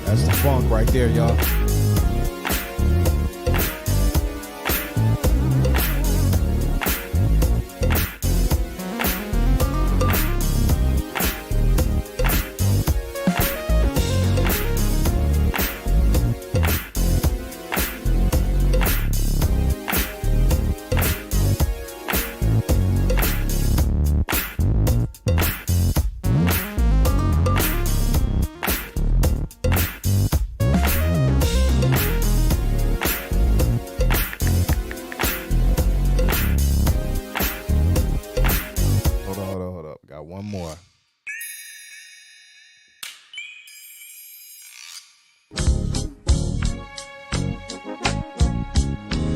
That's the funk right there, y'all.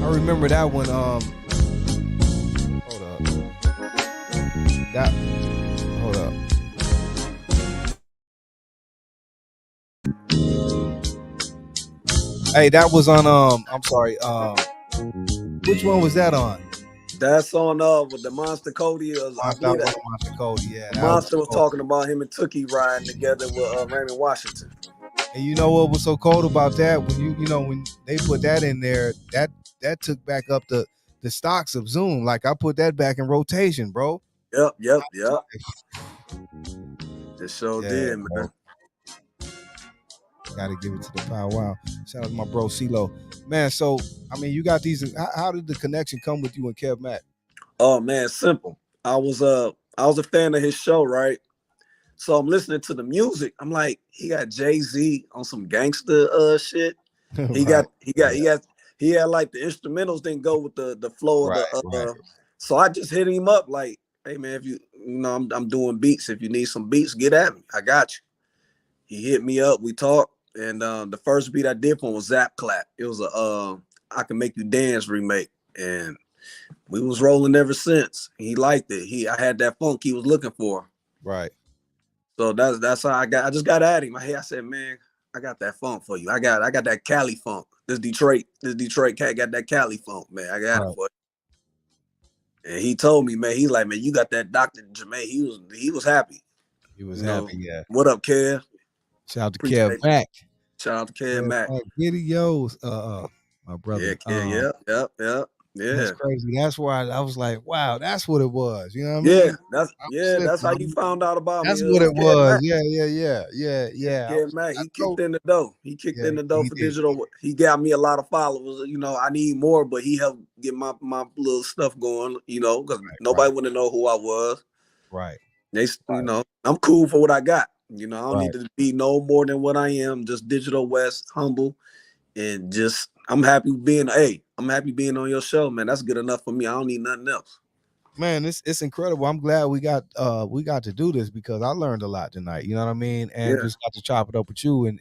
I remember that one. Hold up. Hold up. Hey, that was on. I'm sorry. Which one was that on? That's on with the Monster Cody. I believe that Monster Cody. Yeah, Monster was talking about him and Tookie riding together with Raymond Washington. And you know what was so cold about that? When when they put that in there, that took back up the stocks of Zoom. Like I put that back in rotation, bro. Yep. It sure did, man. Bro. Gotta give it to the power. Wow. Shout out to my bro CeeLo. Man, so I mean you got these. How did the connection come with you and Kev Mac? Oh man, simple. I was a fan of his show, right? So I'm listening to the music. I'm like, he got Jay-Z on some gangster shit. He had like the instrumentals didn't go with the flow of the So I just hit him up like, hey man, if you know I'm doing beats. If you need some beats, get at me. I got you. He hit me up, we talked, and the first beat I did for him was Zap Clap. It was a I Can Make You Dance remake. And we was rolling ever since. He liked it. I had that funk he was looking for. Right. So that's how I just got at him. I said, man, I got that funk for you. I got that Cali funk. This Detroit cat got that Cali funk, man. I got it for you. And he told me, man, he's like, man, you got that Dr. Jermaine. He was happy. He was happy, yeah. What up, Kev? Shout out to Kev Mac. Shout out to Kev Mac. Videos, my brother. Yeah. That's crazy. That's why I was like, wow, that's what it was. You know what I mean? That's how you found out about that's me. That's what it was. Yeah. Kev Mac, he kicked in the dough. He kicked in the dough for digital. He got me a lot of followers. You know, I need more, but he helped get my little stuff going, you know, because nobody wouldn't know who I was. Right. You know, I'm cool for what I got. You know, I don't need to be no more than what I am. Just Digital West, humble, and just I'm happy being on your show, man. That's good enough for me. I don't need nothing else. Man, it's incredible. I'm glad we got to do this because I learned a lot tonight. You know what I mean? And just got to chop it up with you and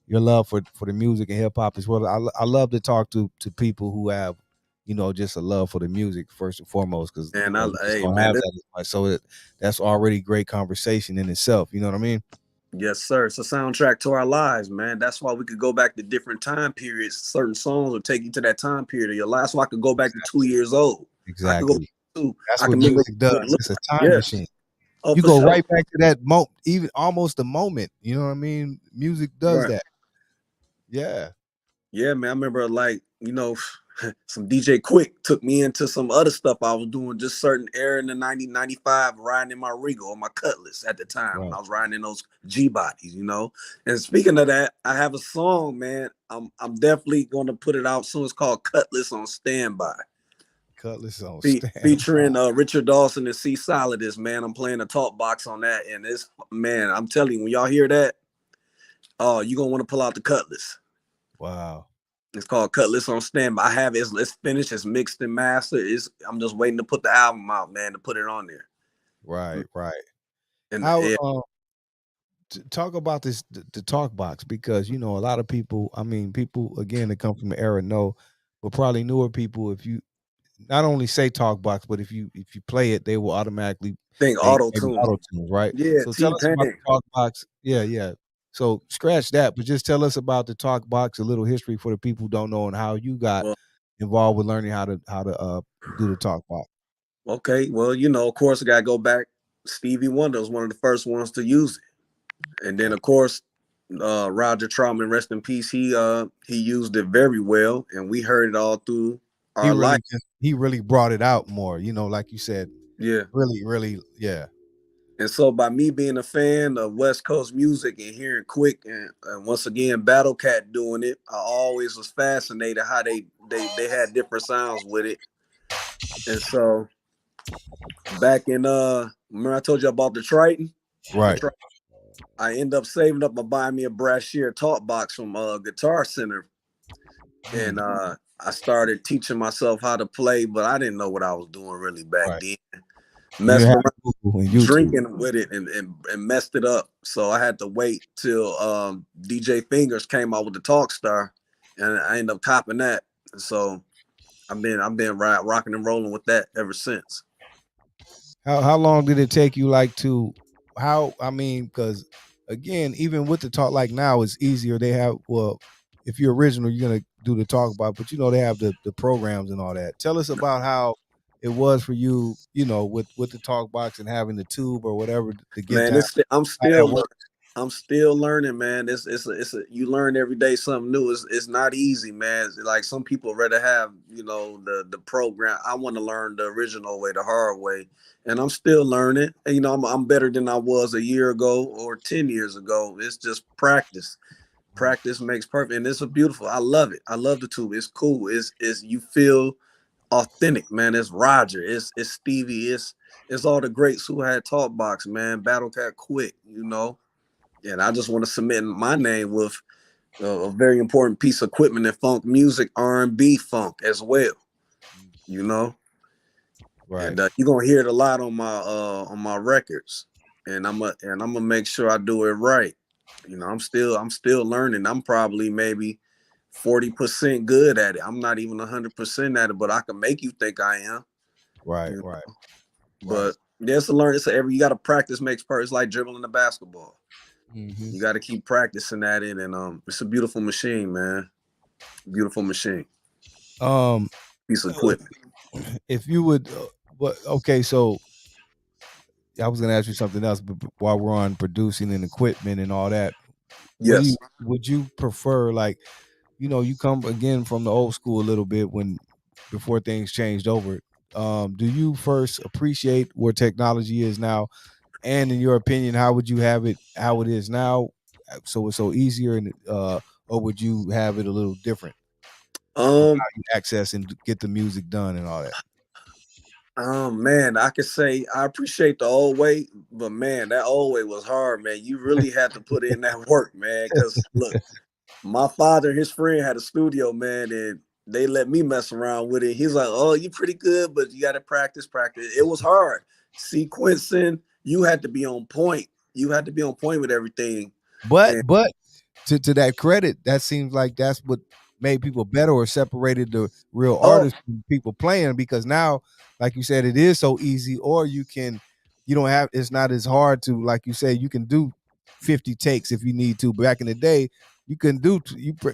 your love for the music and hip hop as well. I love to talk to people who have, you know, just a love for the music first and foremost because that's already great conversation in itself. You know what I mean? Yes, sir. It's a soundtrack to our lives, man. That's why we could go back to different time periods. Certain songs will take you to that time period of your life. So I could go back to 2 years old. Exactly. That's what music does. It's a time machine. Oh, you go right back to that moment, even almost the moment. You know what I mean? Music does that. Yeah. Yeah, man. I remember like, you know, some DJ Quick took me into some other stuff I was doing, just certain era in the 95, riding in my Regal or my Cutlass at the time when I was riding in those G bodies, you know. And speaking of that, I have a song, man. I'm definitely going to put it out soon. It's called Cutlass on Standby. Cutlass on Standby. Featuring Richard Dawson and C Solidus, man. I'm playing a talk box on that. And it's, man, I'm telling you, when y'all hear that, you're going to want to pull out the Cutlass. Wow. It's called Cutlass on Standby. I have it. It's finished. It's mixed and mastered. I'm just waiting to put the album out, man, to put it on there. Right. And talk about this, the talk box, because, you know, a lot of people, I mean, people, again, that come from the era know, but probably newer people, if you not only say talk box, but if you play it, they will automatically think auto-tune, right? Yeah. So tell us about the talk box. Yeah. So scratch that, but just tell us about the talk box, a little history for the people who don't know, and how you got involved with learning how to do the talk box. Okay, well, you know, of course, I gotta go back. Stevie Wonder was one of the first ones to use it, and then of course, Roger Troutman, rest in peace. He used it very well, and we heard it all through our life. He really brought it out more, you know, like you said. Yeah, really, yeah. And so by me being a fan of West Coast music and hearing Quick and once again Battle Cat doing it, I always was fascinated how they had different sounds with it. And so back in remember I told you about the Triton? Right. I end up saving up by buying me a Brashear talk box from Guitar Center. And I started teaching myself how to play, but I didn't know what I was doing really back then. Messed around, drinking with it and messed it up. So I had to wait till DJ Fingers came out with the Talk Star, and I ended up copping that. So I've been rocking and rolling with that ever since. How long did it take you like to how I mean, because again, even with the talk like now it's easier. They have if you're original, you're gonna do the talk about, but they have the programs and all that. Tell us about how it was for you, with the talk box and having the tube or whatever to get Man, to I'm how that still learning. works. I'm still learning, man. You learn every day something new. It's not easy, man. It's like some people rather have, the program. I want to learn the original way, the hard way, and I'm still learning. And I'm better than I was a year ago or 10 years ago. It's just practice. Practice makes perfect, and it's a beautiful. I love it. I love the tube. It's cool. It's you feel authentic, man. It's Roger. It's Stevie. It's all the greats who had talk box, man. Battle Cat Quick, And I just want to submit my name with a very important piece of equipment in funk music, R&B funk as well. Right. And you're gonna hear it a lot on my records, and I'm gonna make sure I do it right. I'm still learning. I'm probably maybe 40% good at it. I'm not even 100% at it, but I can make you think I am. Right, you know? right. But it's a learn. You got to practice makes perfect. It's like dribbling a basketball. Mm-hmm. You got to keep practicing at it, and it's a beautiful machine, man. Beautiful machine. Piece of equipment. If you would, okay, so I was gonna ask you something else, but while we're on producing and equipment and all that, Yes. would you prefer, like, you come again from the old school a little bit before things changed over. Do you first appreciate where technology is now, and in your opinion, how would you have it how it is now, so it's so easier, and or would you have it a little different? How you access and get the music done and all that. Man, I could say I appreciate the old way, but man, that old way was hard, man. You really had to put in that work, man. Because look, my father and his friend had a studio, man, and they let me mess around with it. He's like, "Oh, you pretty good, but you got to practice, practice." It was hard. Sequencing, you had to be on point. You had to be on point with everything. But And to that credit, that seems like that's what made people better or separated the real oh artists from people playing, because now, like you said, it is so easy, or you don't have, it's not as hard to, like you say, you can do 50 takes if you need to. Back in the day, you couldn't do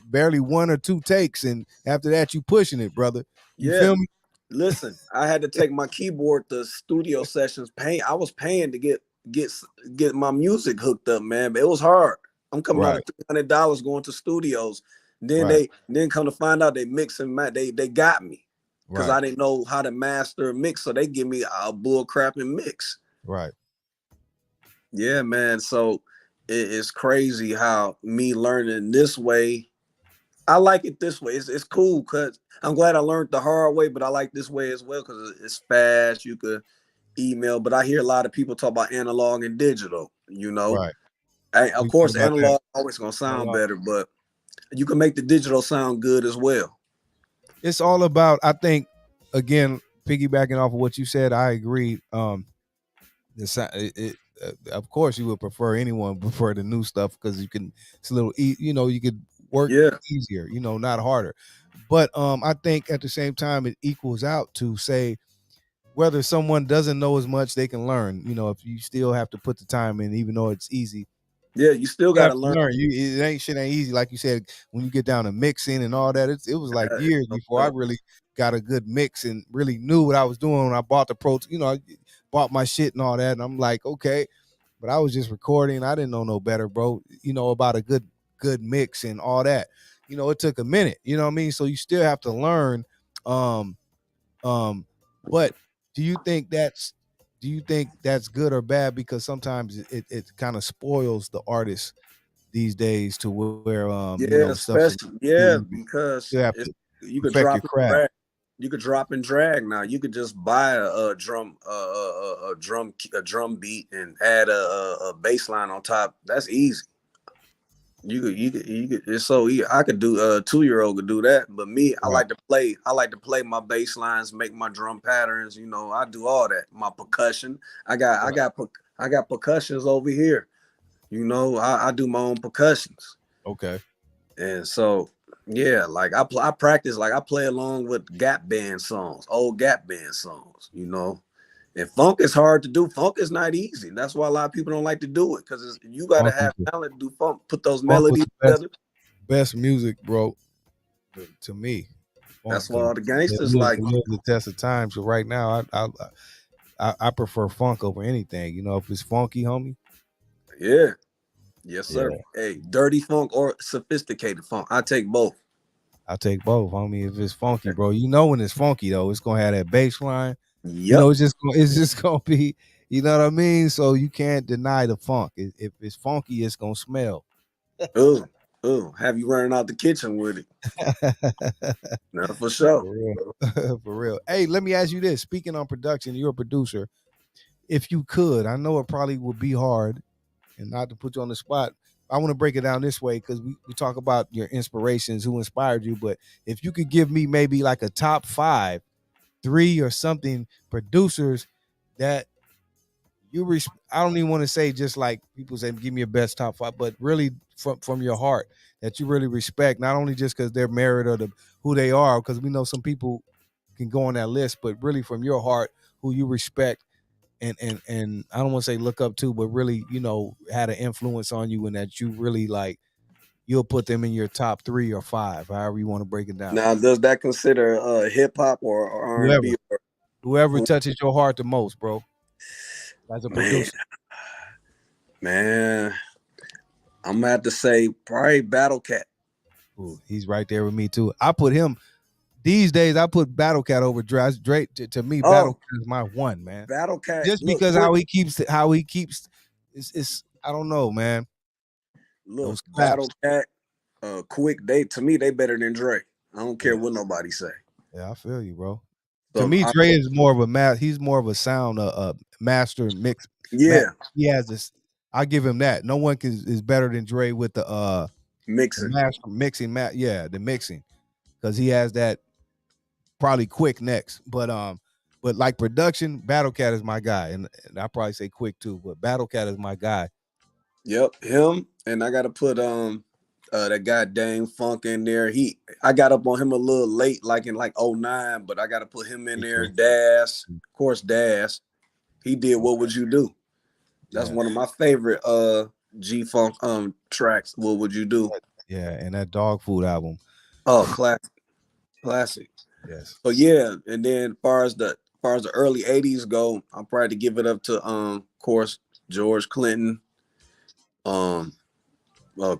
barely one or two takes, and after that you pushing it, brother. You yeah, feel me? listen, I had to take my keyboard to studio sessions. I was paying to get my music hooked up, man. But it was hard. I'm coming out Right. of $300 going to studios. Then Right. then come to find out they mix and match. They got me because Right. I didn't know how to master a mix, so they give me a bull crap and mix. Right. Yeah, man. So it's crazy how me learning this way. I like it this way. It's cool because I'm glad I learned the hard way, but I like this way as well because it's fast. You could email, but I hear a lot of people talk about analog and digital. Right. Of We talk course, about that. analog always gonna sound Analog. better, but you can make the digital sound good as well. It's all about, I think, again, piggybacking off of what you said, I agree. Of course, you would prefer the new stuff because it's a little, you could work Yeah, easier, not harder. But I think at the same time, it equals out to say whether someone doesn't know as much, they can learn. If you still have to put the time in, even though it's easy, yeah, you still you have gotta to learn. learn. Shit ain't easy. Like you said, when you get down to mixing and all that, it was like years before I really got a good mix and really knew what I was doing when I bought the Pro. I bought my shit and all that, and I'm like, okay, but I was just recording. I didn't know no better, bro. About a good mix and all that. It took a minute. You know what I mean? So you still have to learn. Um, but do you think that's good or bad? Because sometimes it kind of spoils the artist these days to where Yeah, stuff's especially too easy. because You have to you could perfect your drop and craft. drag. You could drop and drag now. You could just buy a drum a drum beat and add a bass line on top. That's easy. You could it's so easy. I could do a 2-year-old could do that, but me, I Right. like to play. I like to play my bass lines, make my drum patterns. I do all that. My percussion. I got percussions over here. I do my own percussions. Okay. And so Yeah, like I practice, like I play along with Gap Band songs, old Gap Band songs, you know. And funk is hard to do. Funk is not easy. That's why a lot of people don't like to do it because you got to Funk have is talent to do funk. Put those funk was melodies the together. best music, bro. To me, funk That's why because all the gangsters it like, lives the test of time. So right now, I prefer funk over anything. You know, if it's funky, homie. yeah, yes, sir. Yeah, Hey, dirty funk or sophisticated funk. I take both. I take both, homie. If it's funky, bro, you know when it's funky though, it's gonna have that bass line. You know, Yep. it's just gonna be, you know what I mean. So you can't deny the funk. If it's funky, it's gonna smell. Oh, oh, have you running out the kitchen with it? No, for For sure. real. For real. Hey, let me ask you this. Speaking on production, you're a producer. If you could, I know it probably would be hard and not to put you on the spot. I want to break it down this way because we talk about your inspirations, who inspired you. But if you could give me maybe like a top 5, 3 or something producers that I don't even want to say just like people say, give me your best top 5, but really from your heart that you really respect, not only just because they're married or who they are, because we know some people can go on that list, but really from your heart, who you respect and I don't want to say look up to, but really, had an influence on you and that you really like, you'll put them in your top 3 or 5, however you want to break it down. Now, does that consider hip hop or Whoever, R&B? whoever touches your heart the most, bro, as a Man, producer. man, I'm gonna have to say probably Battle Cat. Ooh, he's right there with me too. I put him these days. I put Battle Cat over Drake. Drake to me, Battle Oh, Cat is my one, man. Battle Cat. Just Look, because quick. how he keeps, it's I don't know, man. Look, Those claps. Battle Cat, Quick. To me, they better than Drake. I don't care what nobody say. Yeah, I feel you, bro. To So, me, Dre is more of a he's more of a sound master mix. yeah, He has this. I give him that. No one is better than Dre with the mixing. master mixing. The mixing, because he has that probably Quick next. But like production, Battle Cat is my guy, and I probably say Quick too. But Battle Cat is my guy. Yep, him. And I gotta put that guy Dame Funk in there. I got up on him a little late, like in like '09, but I gotta put him in there. Dash, of course, Dash. He did What Would You Do? That's one of my favorite G Funk tracks. What Would You Do? Yeah, and that Dog Food album. Oh, classic. Yes. So yeah, and then as far as the early '80s go, I'll probably give it up to of course, George Clinton,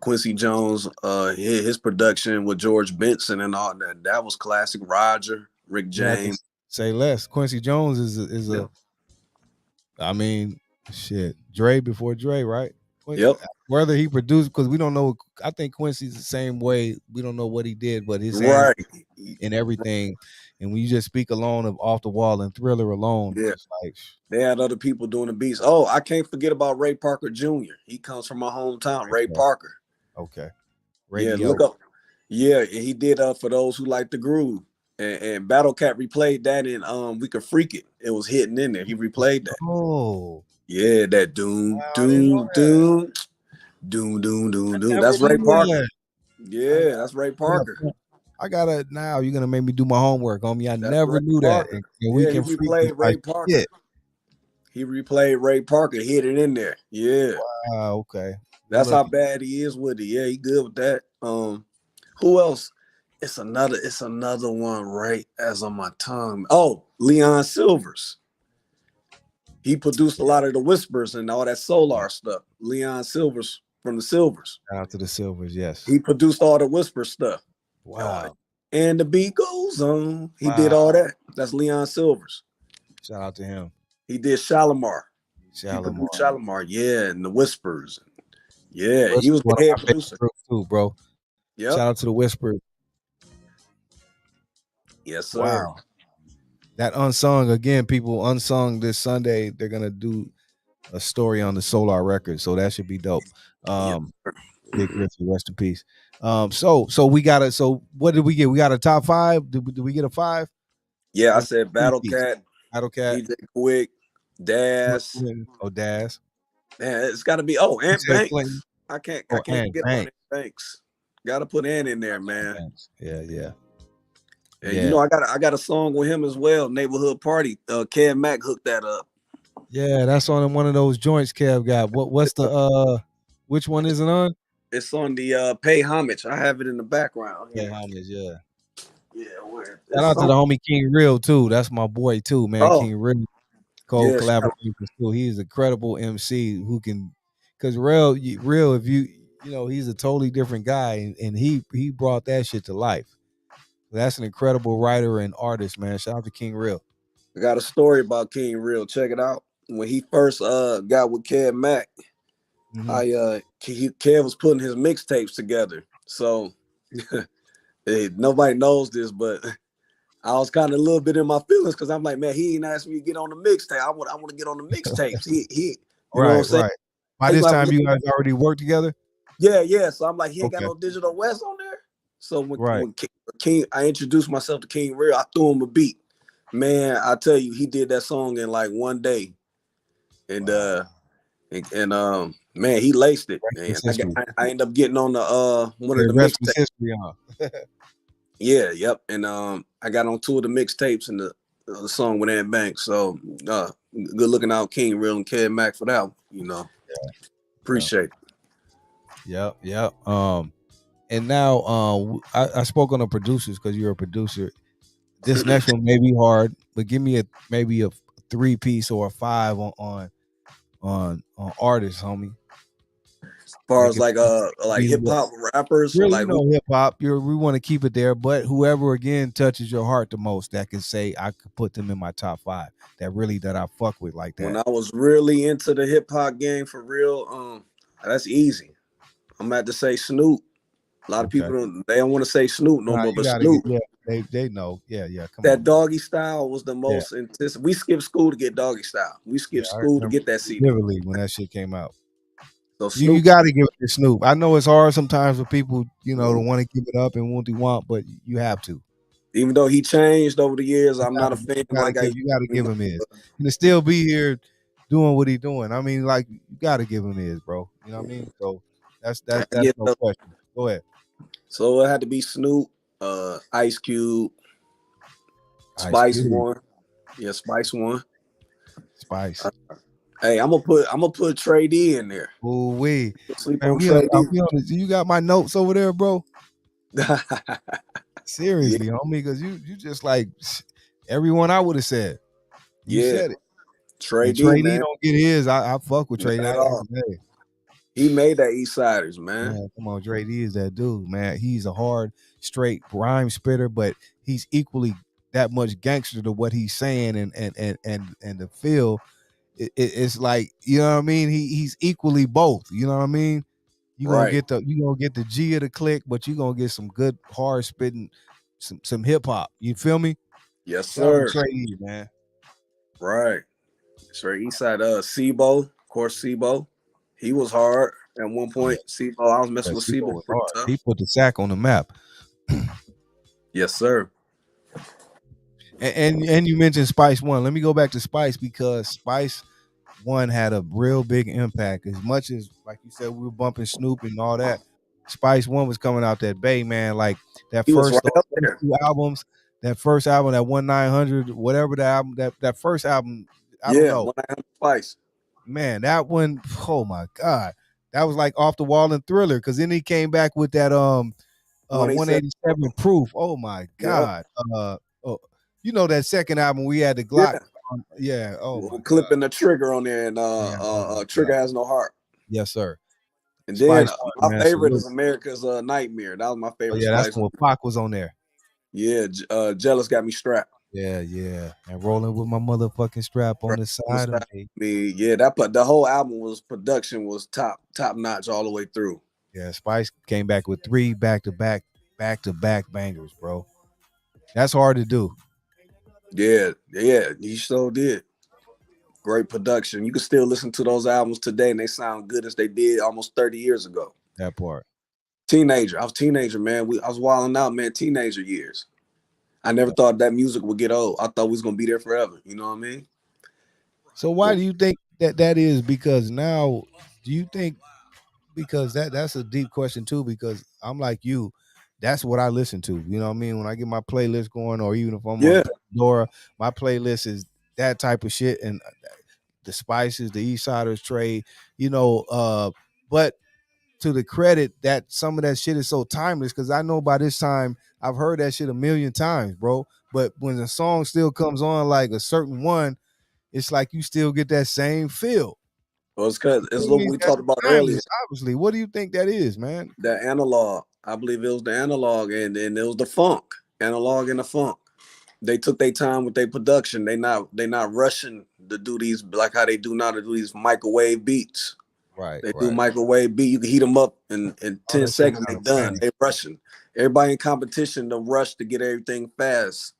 Quincy Jones, his production with George Benson and all that. That was classic. Roger, Rick James. Say less. Quincy Jones is Yeah. I mean, shit. Dre before Dre, right? Yep. Whether he produced, because we don't know. I think Quincy's the same way. We don't know what he did, but his hands Right. and everything. And when you just speak alone of Off the Wall and Thriller alone, Yeah. it's like They had other people doing the beats. Oh, I can't forget about Ray Parker Jr. He comes from my hometown, Ray Parker. okay. Yeah, Radio. look up. Yeah, and he did For Those Who Like the Groove. And Battle Cat replayed that in We Could Freak It. It was hitting in there. He replayed that. Oh, Yeah, that doom, wow, I didn't know doom, doom, doom, doom, doom, doom. never That's Ray knew Parker. that. Yeah, that's Ray Parker. I gotta now. You're gonna make me do my homework, homie. I That's never Ray knew that. Parker. And we Yeah, he can freak this replayed Ray like Parker. shit. He replayed Ray Parker, hit it in there. Yeah. Okay. That's how bad he is with it. Yeah, he good with that. Who else? It's another one right as on my tongue. Oh, Leon Silvers. He produced a lot of the Whispers and all that Solar stuff. Leon Silvers from the Silvers. Shout out to the Silvers, yes. He produced all the Whisper stuff. Wow. And the beat goes on. He did all that. That's Leon Silvers. Shout out to him. He did Shalimar. He produced Shalimar, yeah, and the Whispers. Yeah, he was the head producer too, bro. Yep. Shout out to the Whispers. Yes, sir. Wow. That unsung again, people unsung this Sunday. They're gonna do a story on the Solar record, so that should be dope. Big Richie, rest in peace. So we got So what did we get? We got a top 5. Did we get a 5? Yeah, I said Battle Cat, DJ Quick, Dash. Oh, Dash. Man, it's got to be. Oh, Ant Banks. I can't forget about Ant Banks. Gotta put Ant in there, man. Yeah. And you know, I got a song with him as well. Neighborhood Party. Kev Mac hooked that up. Yeah, that's on one of those joints Kev got. What's the which one is it on? It's on the Pay Homage. I have it in the background. Yeah, homage, yeah. Yeah, where? Shout out to the homie King Real too. That's my boy too, man. Oh. King Real collaborations too. He's a credible MC who can, because real, if you know, he's a totally different guy, and he brought that shit to life. That's an incredible writer and artist, man. Shout out to King Real. I got a story about King Real. Check it out. When he first got with Kev Mac, Kev was putting his mixtapes together. So nobody knows this, but I was kind of a little bit in my feelings because I'm like, man, he ain't asked me to get on the mixtape. I want to get on the mixtapes. He you know what I'm saying? Right. By this time, you guys already worked together? Yeah. So I'm like, he ain't got no Digital West on there. So when King, I introduced myself to King Real, I threw him a beat. Man, I tell you, he did that song in like one day. And man, he laced it. Man. I ended up getting on the one of the mixtapes. Yep. And I got on 2 of the mixtapes and the song with Ant Banks. So good looking out King Real and Kev Mac for that, you know. Appreciate it. Yep. And now I spoke on the producers because you're a producer. This next one may be hard, but give me maybe a 3-piece or a 5 on artists, homie. As far as like hip hop rappers, really, like hip hop, we want to keep it there. But whoever again touches your heart the most, that can say I could put them in my top 5. That I fuck with like that. When I was really into the hip hop game for real, that's easy. I'm about to say Snoop. A lot of people don't want to say Snoop no more, but Snoop. They know. Yeah. That Doggy Style was the most intense. We skipped school to get Doggy Style. We skipped school to get that CD. Literally, when that shit came out. So you got to give it to Snoop. I know it's hard sometimes for people, to want to give it up and want, but you have to. Even though he changed over the years, I'm not a fan. You got to give him his. And to still be here doing what he's doing. I mean, like, you got to give him his, bro. You know what I mean? So that's no question. Go ahead. So it had to be Snoop, Ice Cube, Spice One. Yeah, Spice One. Spice. Hey, I'm gonna put Trey D in there. Oh wait, you got my notes over there, bro? Seriously, homie, because you just like everyone I would have said. You said it. Trey D don't get his. I fuck with Trey D. He made that East Siders, man. Come on, Trey D is that dude, man. He's a hard, straight rhyme spitter, but he's equally that much gangster to what he's saying and the feel. It's like, you know what I mean? He's equally both. You know what I mean? You gonna get the G of the click, but you gonna get some good hard spitting, some hip hop. You feel me? Yes, sir. Trey D, man. Right. Straight East Side. Sebo, of course, Sebo. He was hard at one point. Sebo, I was messing with Sebo. He put the sack on the map. Yes, sir. And you mentioned Spice One. Let me go back to Spice because Spice One had a real big impact. As much as, like you said, we were bumping Snoop and all that, Spice One was coming out that Bay, man. Like that first 2 albums, that first album, that 1-900, whatever the album, that first album, I don't know. 1-900 Spice. Man, that one, oh my God. That was like off the wall and Thriller, because then he came back with that 187 Proof. Oh my God. You know that second album we had the Glock. Clipping the trigger on there, and Trigger Has No Heart. Yes, sir. And then my favorite is America's Nightmare. That was my favorite. Yeah, that's when Pac was on there. Yeah, Jealous Got Me Strapped. Yeah. And Rolling With My Motherfucking Strap on the side of me. Yeah, the whole album production was top notch all the way through. Yeah, Spice came back with 3 back-to-back bangers, bro. That's hard to do. Yeah, he so did. Great production. You can still listen to those albums today and they sound good as they did almost 30 years ago. That part. Teenager. I was a teenager, man. I was wilding out, man, teenager years. I never thought that music would get old. I thought we was going to be there forever. You know what I mean? So why do you think that is? Because now, do you think because that's a deep question too. Because I'm like you, that's what I listen to. You know what I mean? When I get my playlist going, or even if I'm on Yeah, Pandora, my playlist is that type of shit. And the Spices, the East Siders trade, you know. But to the credit that some of that shit is so timeless, because I know by this time I've heard that shit a million times, bro. But when the song still comes on, like a certain one, it's like you still get that same feel. well, it's because it's It what means we that's talked about earlier. timeless, obviously. What do you think that is, man? The analog. I believe it was the analog, and it was the funk, analog and the funk. They took their time with their production. They not rushing to do these like how they do now to do these microwave beats. Right, They do right. microwave beat. You can heat them up in Oh, 10 that shit seconds. They sounds done. bang. They rushing. Everybody in competition to rush to get everything fast.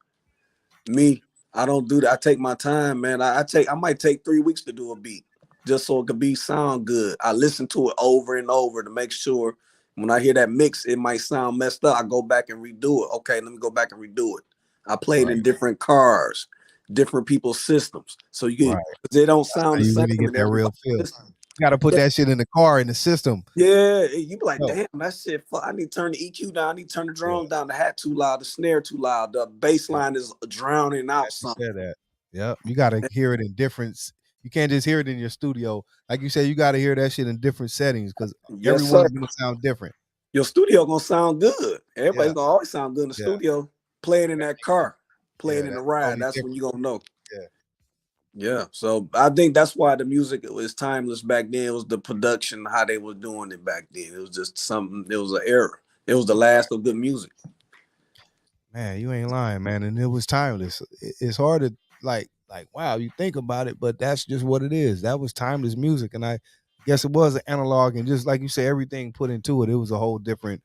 Me, I don't do that. I take my time, man. I might take 3 weeks to do a beat just so it could be sound good. I listen to it over and over to make sure when I hear that mix, it might sound messed up. I go back and redo it. Okay, let me go back and redo it. I played Right, in different cars, different people's systems. So you right. can, they don't How sound the you same really get in that real everybody's feel. system. You got to put Yeah, that shit in the car, in the system. yeah, you be like, Yo, damn, that shit. Fuck, I need to turn the EQ down. I need to turn the yeah, drums down. The hat too loud. The snare too loud. The bass yeah. line is drowning out Glad you something. said that. Yeah, you got to hear it in different. You can't just hear it in your studio, like you said. You got to hear that shit in different settings because Yes, sir. everyone's gonna sound different. Your studio gonna sound good. Yeah, Everybody's gonna always sound good in the yeah, studio. Play it in that car. Play yeah. it in the That's ride. totally That's when different. you gonna know. Yeah, Yeah. So I think that's why the music was timeless back then. It was the production, how they were doing it back then. It was just something. It was an era. It was the last of good music. man, you ain't lying, man. And it was timeless. It's hard to like. Wow, you think about it, but that's just what it is. That was timeless music, and I guess it was an analog, and just like you say, everything put into it, it was a whole different.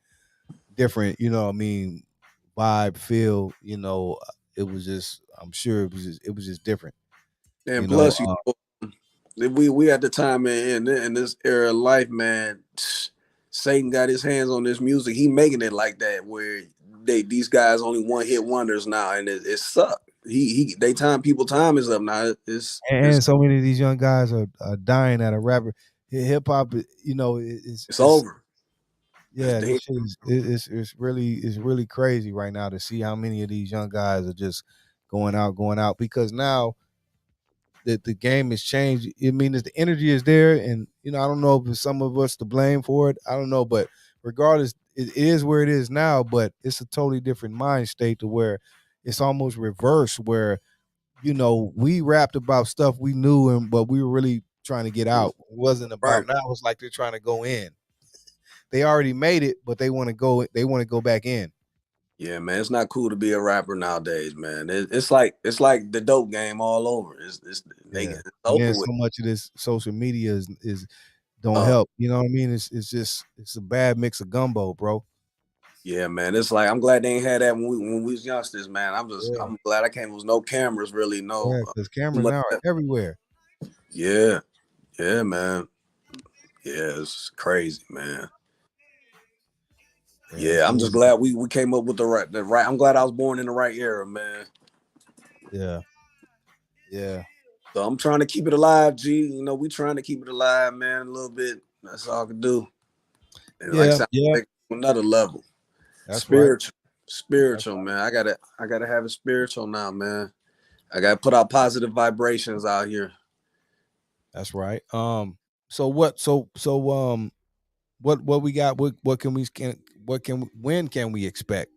You know, what I mean, vibe, feel. You know, it was just. I'm sure it was just different. And You know, plus, we at the time in this era of life, man. Satan got his hands on this music. He making it like that where these guys only one hit wonders now, and it suck. People time is up now. It's and so many of these young guys are dying at a rapper. Hip hop, you know, it's over. It's yeah, this dead. shit it's really crazy right now to see how many of these young guys are just going out because now that the game has changed. I mean, the energy is there, and you know, I don't know if it's some of us to blame for it. I don't know, but regardless, it is where it is now. But it's a totally different mind state to where it's almost reverse, where you know we rapped about stuff we knew, but we were really trying to get out. It wasn't Right. about now. It's like they're trying to go in. They already made it, but they want to go. They want to go back in. Yeah, man. It's not cool to be a rapper nowadays, man. It's like the dope game all over. Yeah, It's and over then with. so much of this social media is don't Uh, help. You know what I mean? It's just it's a bad mix of gumbo, bro. yeah, man. It's like I'm glad they ain't had that when we was youngsters, man. Yeah, I'm glad I came. Was no cameras, really. No. yeah, because Too cameras much now are everywhere. yeah, yeah, man. Yeah, it's crazy, man. Yeah, Yeah, so I'm just glad we came up with the right. I'm glad I was born in the right era, man. yeah, yeah, So I'm trying to keep it alive, G. We trying to keep it alive, man, a little bit. That's all I can do. And like I yeah, said, yeah. take it to another level. That's right. Spiritual. That's Spiritual, man. I gotta have it spiritual now, man. I gotta put out positive vibrations out here. that's right. So what? What we got? What can we when can we expect?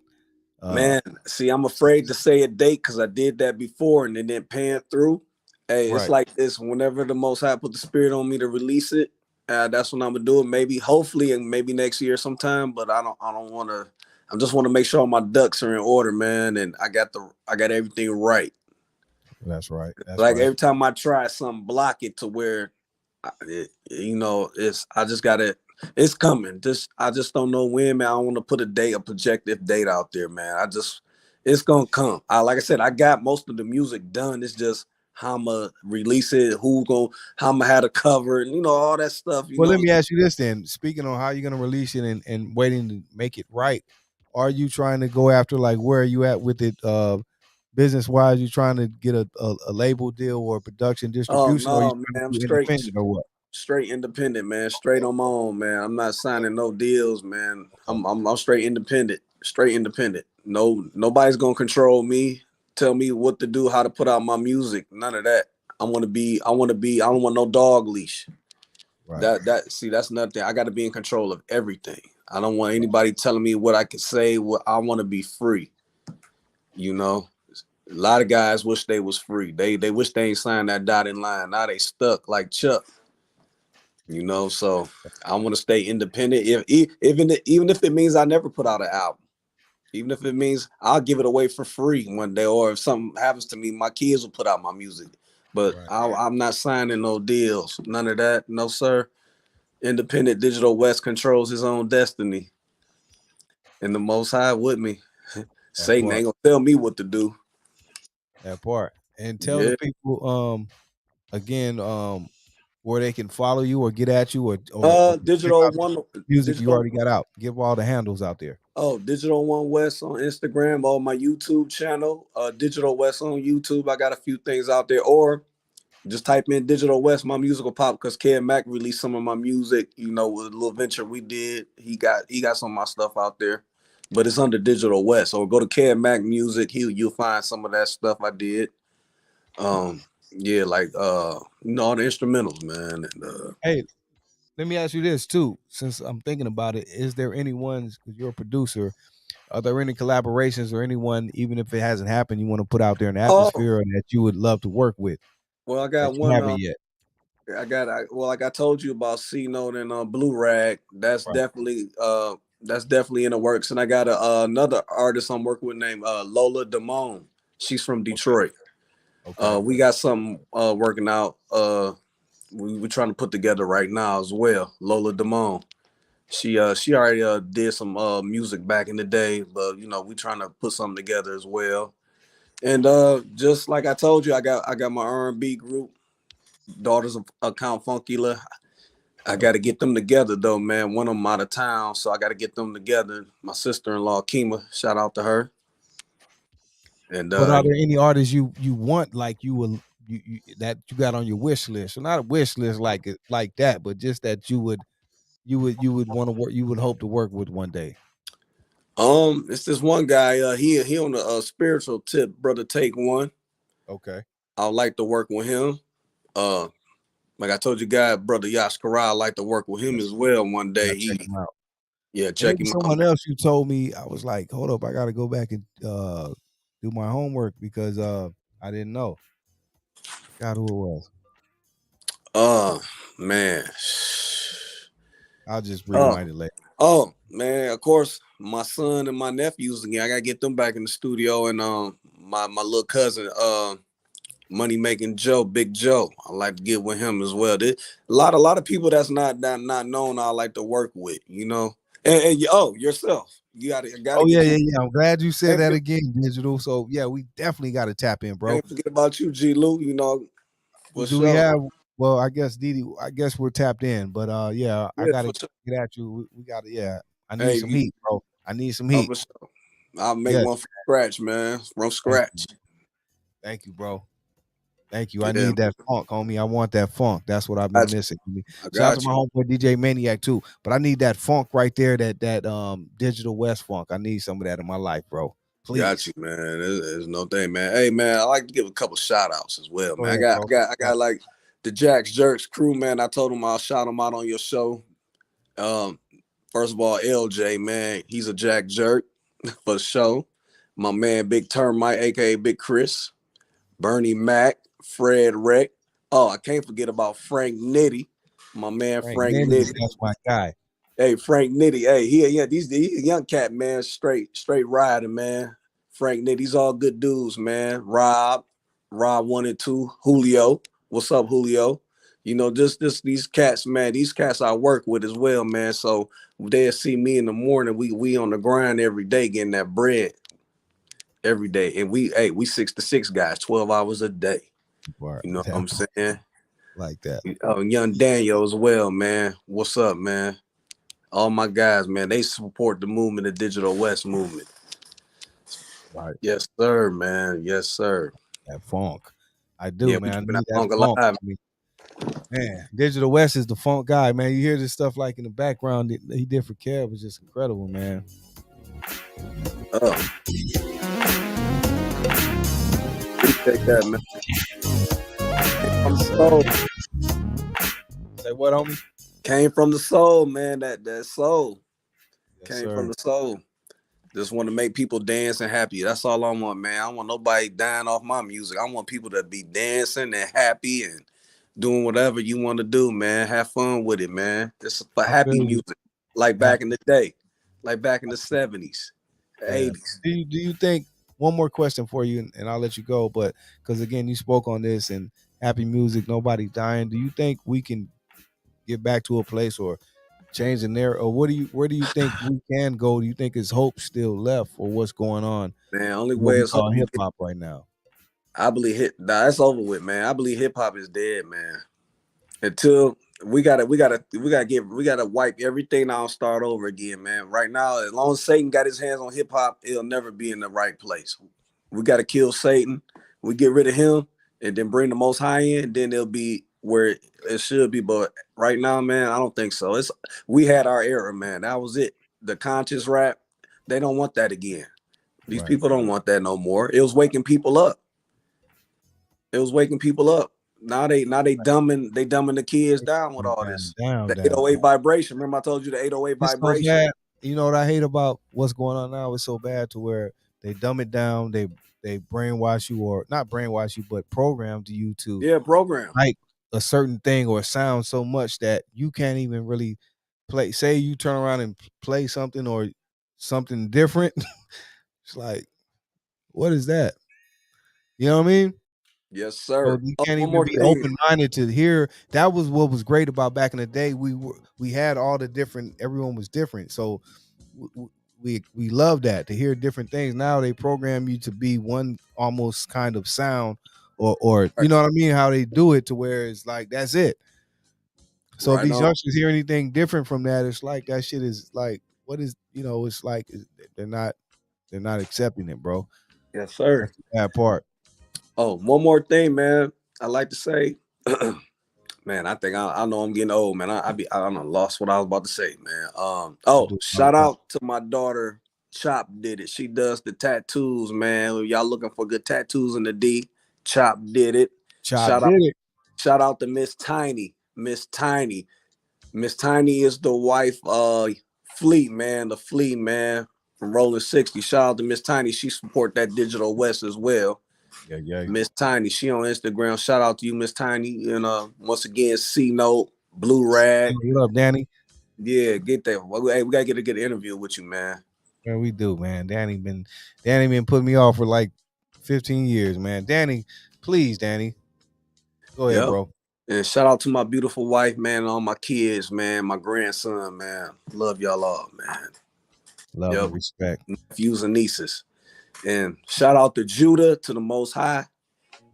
Uh, Man, see, I'm afraid to say a date because I did that before and it didn't pan through. Hey, it's right. like this. Whenever the Most High put the spirit on me to release it, that's when I'm gonna do it. Maybe, hopefully, and maybe next year sometime. But I don't want to. I just want to make sure all my ducks are in order, man, and I got everything right. That's right. That's Like right. every time I try something, block it to where, it's I just gotta. It's coming. I just don't know when, man. I don't want to put a projected date out there, man. It's gonna come. Like I said, I got most of the music done. It's just how I'ma release it, how I'ma have the cover, and all that stuff. Well, let me ask you this then. Speaking on how you're gonna release it and waiting to make it right, are you trying to go after like where are you at with it business wise? You trying to get a label deal or production Oh distribution, or are you no, man, trying to I'm do straight. independent or what? straight independent, man. Straight on my own, man. I'm not signing no deals, man. I'm straight independent. Straight independent. Nobody's gonna control me, tell me what to do, how to put out my music. None of that. I want to be. I don't want no dog leash. Right. That's nothing. I got to be in control of everything. I don't want anybody telling me what I can say. What I want to be free. You know, a lot of guys wish they was free. They wish they ain't signed that dotted line. Now they stuck like Chuck. You know, so I want to stay independent. Even if it means I never put out an album, even if it means I'll give it away for free one day, or if something happens to me, my kids will put out my music. But I'm not signing no deals, none of that. No, sir. Independent Digital West controls his own destiny, and the Most High with me. Satan ain't gonna tell me what to do. That part. And tell the people again where they can follow you or get at you or Digital One music you already got out. Give all the handles out there. Oh, Digital One West on Instagram, or my YouTube channel, Digital West on YouTube. I got a few things out there, or just type in Digital West, my musical pop, because Kev Mac released some of my music, you know, with a little venture we did. He got some of my stuff out there, but it's under Digital West. Or go to Kev Mac Music, you'll find some of that stuff I did. Yeah, like all the instrumentals, man. And, hey, let me ask you this too, since I'm thinking about it. Is there anyone, because you're a producer, are there any collaborations or anyone, even if it hasn't happened, you want to put out there in the atmosphere that you would love to work with? Well, I got one. Haven't yet. Like I told you about C Note and Blue Rag. That's definitely in the works. And I got another artist I'm working with named Lola Damone. She's from Detroit. Okay. We got something working out. We're trying to put together right now as well. Lola Damone. She already did some music back in the day, but you know, we trying to put something together as well. And just like I told you, I got my R&B group, Daughters of Count Funkula. I got to get them together though, man. One of them out of town, so I got to get them together. My sister-in-law Kima, shout out to her. And but are there any artists you want, like you that you got on your wish list? So not a wish list like that, but just that you would want to work, you would hope to work with one day. It's this one guy. He on the spiritual tip, brother. Take one. Okay. I would like to work with him. Like I told you, brother Yash Kara, I like to work with him as well one day. Check him out. Yeah, check him out. Someone else you told me, I was like, hold up, I got to go back and do my homework because I didn't know. God, who it was? Man. I'll just rewind it later. Oh man, of course, my son and my nephews again. I gotta get them back in the studio, and my little cousin, Money Making Joe, Big Joe. I like to get with him as well. There's a lot of people that's not known. I like to work with, you know. And yourself, you gotta. Oh yeah. I'm glad you said that again, Digital. So yeah, we definitely got to tap in, bro. Can't forget about you, G-Lew. You know. Do we have? Well, I guess DD. I guess we're tapped in, but yeah, I gotta get at you. We gotta. Yeah, I need some heat, bro. I need some heat. I'll make one from scratch, man. From scratch. Thank you, bro. Thank you. I need that funk, homie. I want that funk. That's what I've been missing. Shout out to my homeboy DJ Maniac too. But I need that funk right there. That Digital West funk. I need some of that in my life, bro. Please. Got you, man. There's no thing, man. Hey, man, I like to give a couple shout outs as well, man. I got like the Jacks Jerks crew, man. I told them I'll shout them out on your show. First of all, LJ, man, he's a Jack Jerk for sure. My man, Big Termite, aka Big Chris, Bernie Mac, Fred Reck. Oh, I can't forget about Frank Nitty, my man Frank Nitty. That's my guy. Hey, Frank Nitty. Hey, he's a young cat, man. Straight riding, man. Frank Nitty, he's all good dudes, man. Rob 1 and 2, Julio. What's up, Julio? You know, just these cats, man. These cats I work with as well, man. So they'll see me in the morning. We on the grind every day, getting that bread every day. And we 6 to 6 guys, 12 hours a day. You know what I'm saying? Like that. Oh, young Daniel as well, man. What's up, man? All my guys, man, they support the movement, the Digital West movement. Right. Yes, sir, man. Yes, sir. That funk. I do, man. I need that funk. Man, Digital West is the funk guy, man. You hear this stuff like in the background that he did for Kev was just incredible, man. Appreciate that, man. From the soul. Say what, homie? Came from the soul, man. That soul Yes, came sir. from the soul. Just want to make people dance and happy. That's all I want, man. I don't want nobody dying off my music. I want people to be dancing and happy and doing whatever you want to do, man. Have fun with it, man. This is for I happy feel you. music, like back in the day, like back in the 70s, Yeah. 80s. Do you think one more question for you, and I'll let you go? But because again, you spoke on this and happy music, nobody dying. Do you think we can get back to a place or change the narrative, or where do you think we can go? Do you think is hope still left, or what's going on? Man, only What way we is hope. call hip hop right now. I believe that's over with, man. I believe hip hop is dead, man. Until we gotta wipe everything out and start over again, man. Right now, as long as Satan got his hands on hip hop, it'll never be in the right place. We gotta kill Satan. We get rid of him and then bring the Most High in, then it'll be where it should be. But right now, man, I don't think so. We had our era, man. That was it. The conscious rap, they don't want that again. These Right. people don't want that no more. It was waking people up. It was waking people up. Now they dumbing the kids down with all this. The 808 vibration. Remember I told you the 808 It's so vibration? bad. You know what I hate about what's going on now? It's so bad to where they dumb it down. They brainwash you, or not brainwash you, but program you to program. like a certain thing or sound so much that you can't even really play. Say you turn around and play something or something different. It's like, what is that? You know what I mean? Yes, So sir. you can't One even more be thing. open minded to hear. That was what was great about back in the day. We had all the different. Everyone was different. So we love that to hear different things. Now they program you to be one almost kind of sound, or you know what I mean? How they do it to where it's like that's it. So if these youngsters hear anything different from that, it's like that shit is like, what is, it's like they're not accepting it, bro. Yes, sir. That's the bad part. Oh, one more thing, man. I like to say, man, I think I know I'm getting old, man. I done lost what I was about to say, man. Shout out to my daughter, Chop did it. She does the tattoos, man. If y'all looking for good tattoos in the D, Chop did it. Shout out to Miss Tiny. Miss Tiny is the wife Fleet, man, the Fleet, man, from Rolling 60. Shout out to Miss Tiny. She support that Digital West as well. Yeah. Miss Tiny, she on Instagram. Shout out to you, Miss Tiny. And once again, C Note, Blue Rag. What up, Danny? Yeah, get there. Hey, we gotta get an interview with you, man. Yeah, we do, man. Danny been putting me off for like 15 years, man. Danny, please, Danny. Go ahead, bro. And shout out to my beautiful wife, man, and all my kids, man, my grandson, man. Love y'all all, man. Love and respect. Nephews and nieces. And shout out to Judah, to the Most High.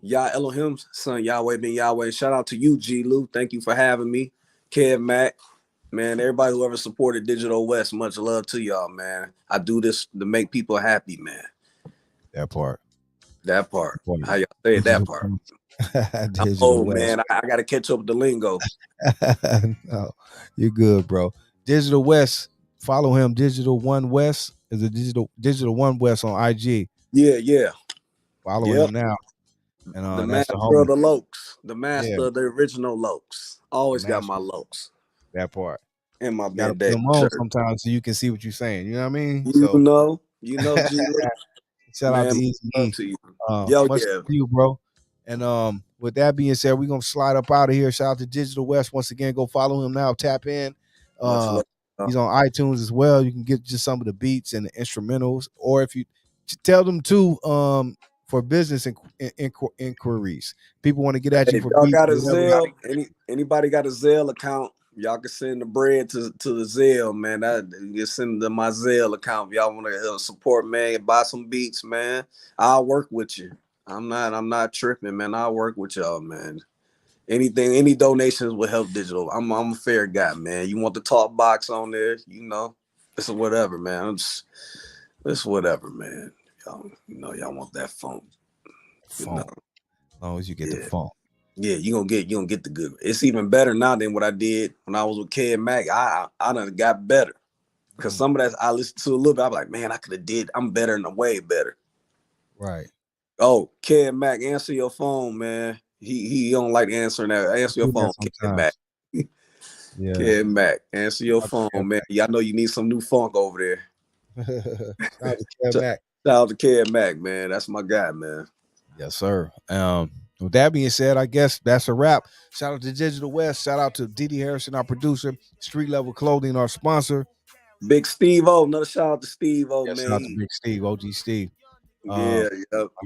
Yah Elohim, son Yahweh ben Yahweh. And shout out to you, G-Lew. Thank you for having me. Kev Mac. Man, everybody who ever supported Digital West, much love to y'all, man. I do this to make people happy, man. That part. How y'all say that part? Oh, man, I got to catch up with the lingo. No, you're good, bro. Digital West. Follow him. Digital One West is a Digital One West on IG. Yeah. Follow him now. And the master of the Lokes. The master of the original Lokes. Always got my Lokes. That part. And my gotta put them on sometimes so you can see what you're saying. You know what I mean? You know, G. Shout out to Easy to you. Much to you, bro. And with that being said, we're gonna slide up out of here. Shout out to Digital West once again. Go follow him now. Tap in. He's on iTunes as well. You can get just some of the beats and the instrumentals, or if you tell them to for business inquiries. People want to get at you for y'all beats. Got a Zelle? Anybody got a Zelle account? Y'all can send the bread to the Zelle, man. You send to my Zelle account. If y'all want to support, man, buy some beats, man. I'll work with you. I'm not tripping, man. I'll work with y'all, man. Any donations will help Digital. I'm a fair guy, man. You want the talk box on there, it's whatever, man. It's whatever, man. Y'all want that funk. As long as you get the funk. Yeah, you gonna get the good. It's even better now than what I did when I was with Kev Mac. I done got better. Because some of that I listened to a little bit. I'm like, man, I could have did. I'm better and way better. Right. Oh, Kev Mac, answer your phone, man. He don't like answering that. Answer your phone, Kev Mac. Yeah. Kev Mac, answer your phone, man. Y'all know you need some new funk over there. Shout out to Kev Mac. Shout out to Kev Mac, man. That's my guy, man. Yes, sir. With that being said, I guess that's a wrap. Shout out to Digital West. Shout out to DD Hairston, our producer. Street Level Clothing, our sponsor. Big Steve O. Another shout out to Steve O, man. Shout out to Big Steve, OG Steve. Yeah.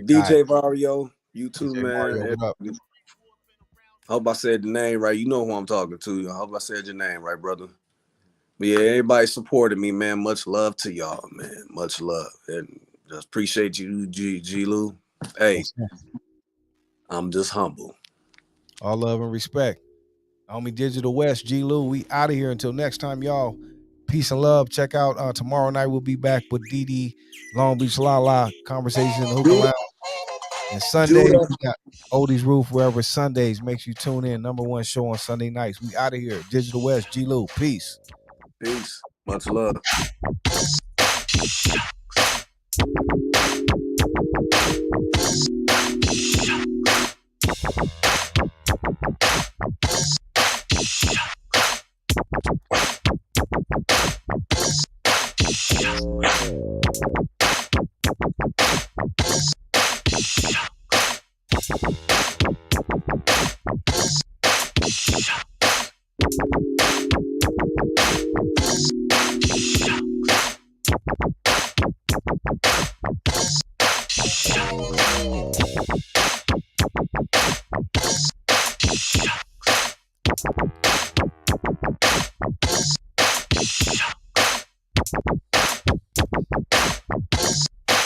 DJ Vario, you too, man. Mario, what up? I hope I said the name right. You know who I'm talking to. I hope I said your name right, brother. But yeah, everybody supported me, man. Much love to y'all, man. Much love. And just appreciate you, G-Lew. Hey, I'm just humble. All love and respect. Homie Digital West, G-Lew. We out of here until next time, y'all. Peace and love. Check out tomorrow night. We'll be back with DD Long Beach La La Conversation in the Hookah Lounge. And Sundays, we got Odie's Roof wherever Sundays. Make sure you tune in. #1 show on Sunday nights. We out of here. Digital West, G-Lew. Peace. Peace. Much love.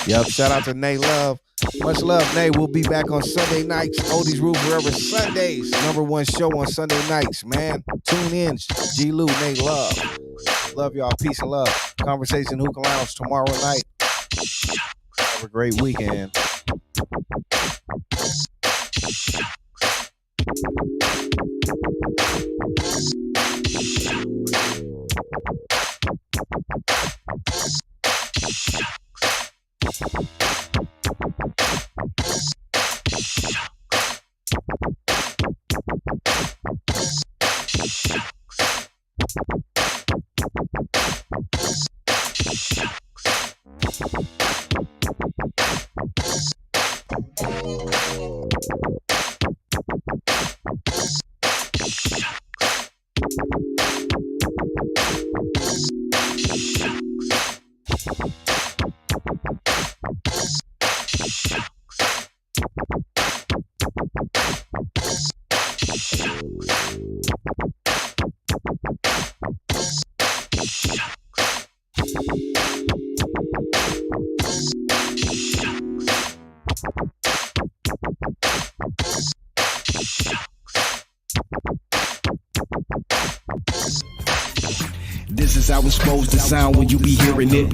Yep, shout out to Nate Love. Much love, Nate. We'll be back on Sunday nights. Odie's Roof wherever Sundays. #1 show on Sunday nights, man. Tune in. G-Lew, Nate Love. Love y'all. Peace and love. Conversation Hookah Lounge tomorrow night. Have a great weekend. This is how it's supposed to sound when you be hearing it.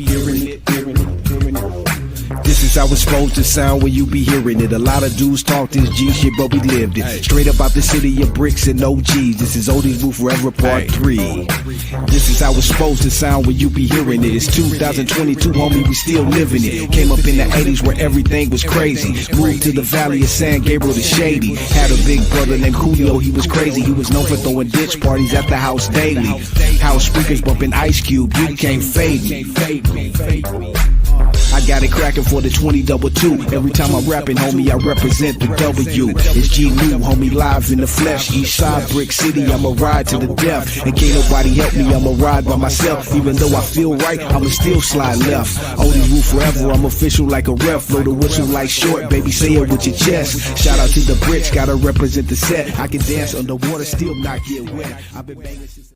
This is how it's supposed to sound when you be hearing it. A lot of dudes talk this G shit, but we lived it. Straight up out the city of bricks and OGs. This is Odie's Roof Forever Part 3. This is how it's supposed to sound when you be hearing it. It's 2022, homie, we still living it. Came up in the 80s where everything was crazy. Moved to the valley of San Gabriel to Shady. Had a big brother named Julio, he was crazy. He was known for throwing ditch parties at the house daily. House speakers bumping Ice Cube, you can't fade me. I got it cracking for the 2022. Every time I'm rapping, homie, I represent the W. It's G-Lew, homie, live in the flesh. East side, Brick City, I'ma ride to the death. And can't nobody help me, I'ma ride by myself. Even though I feel right, I'ma still slide left. Odie's Roof forever, I'm official like a ref. Blow the whistle like short, baby, say it with your chest. Shout out to the bricks, gotta represent the set. I can dance underwater, still not get wet. I've been banging since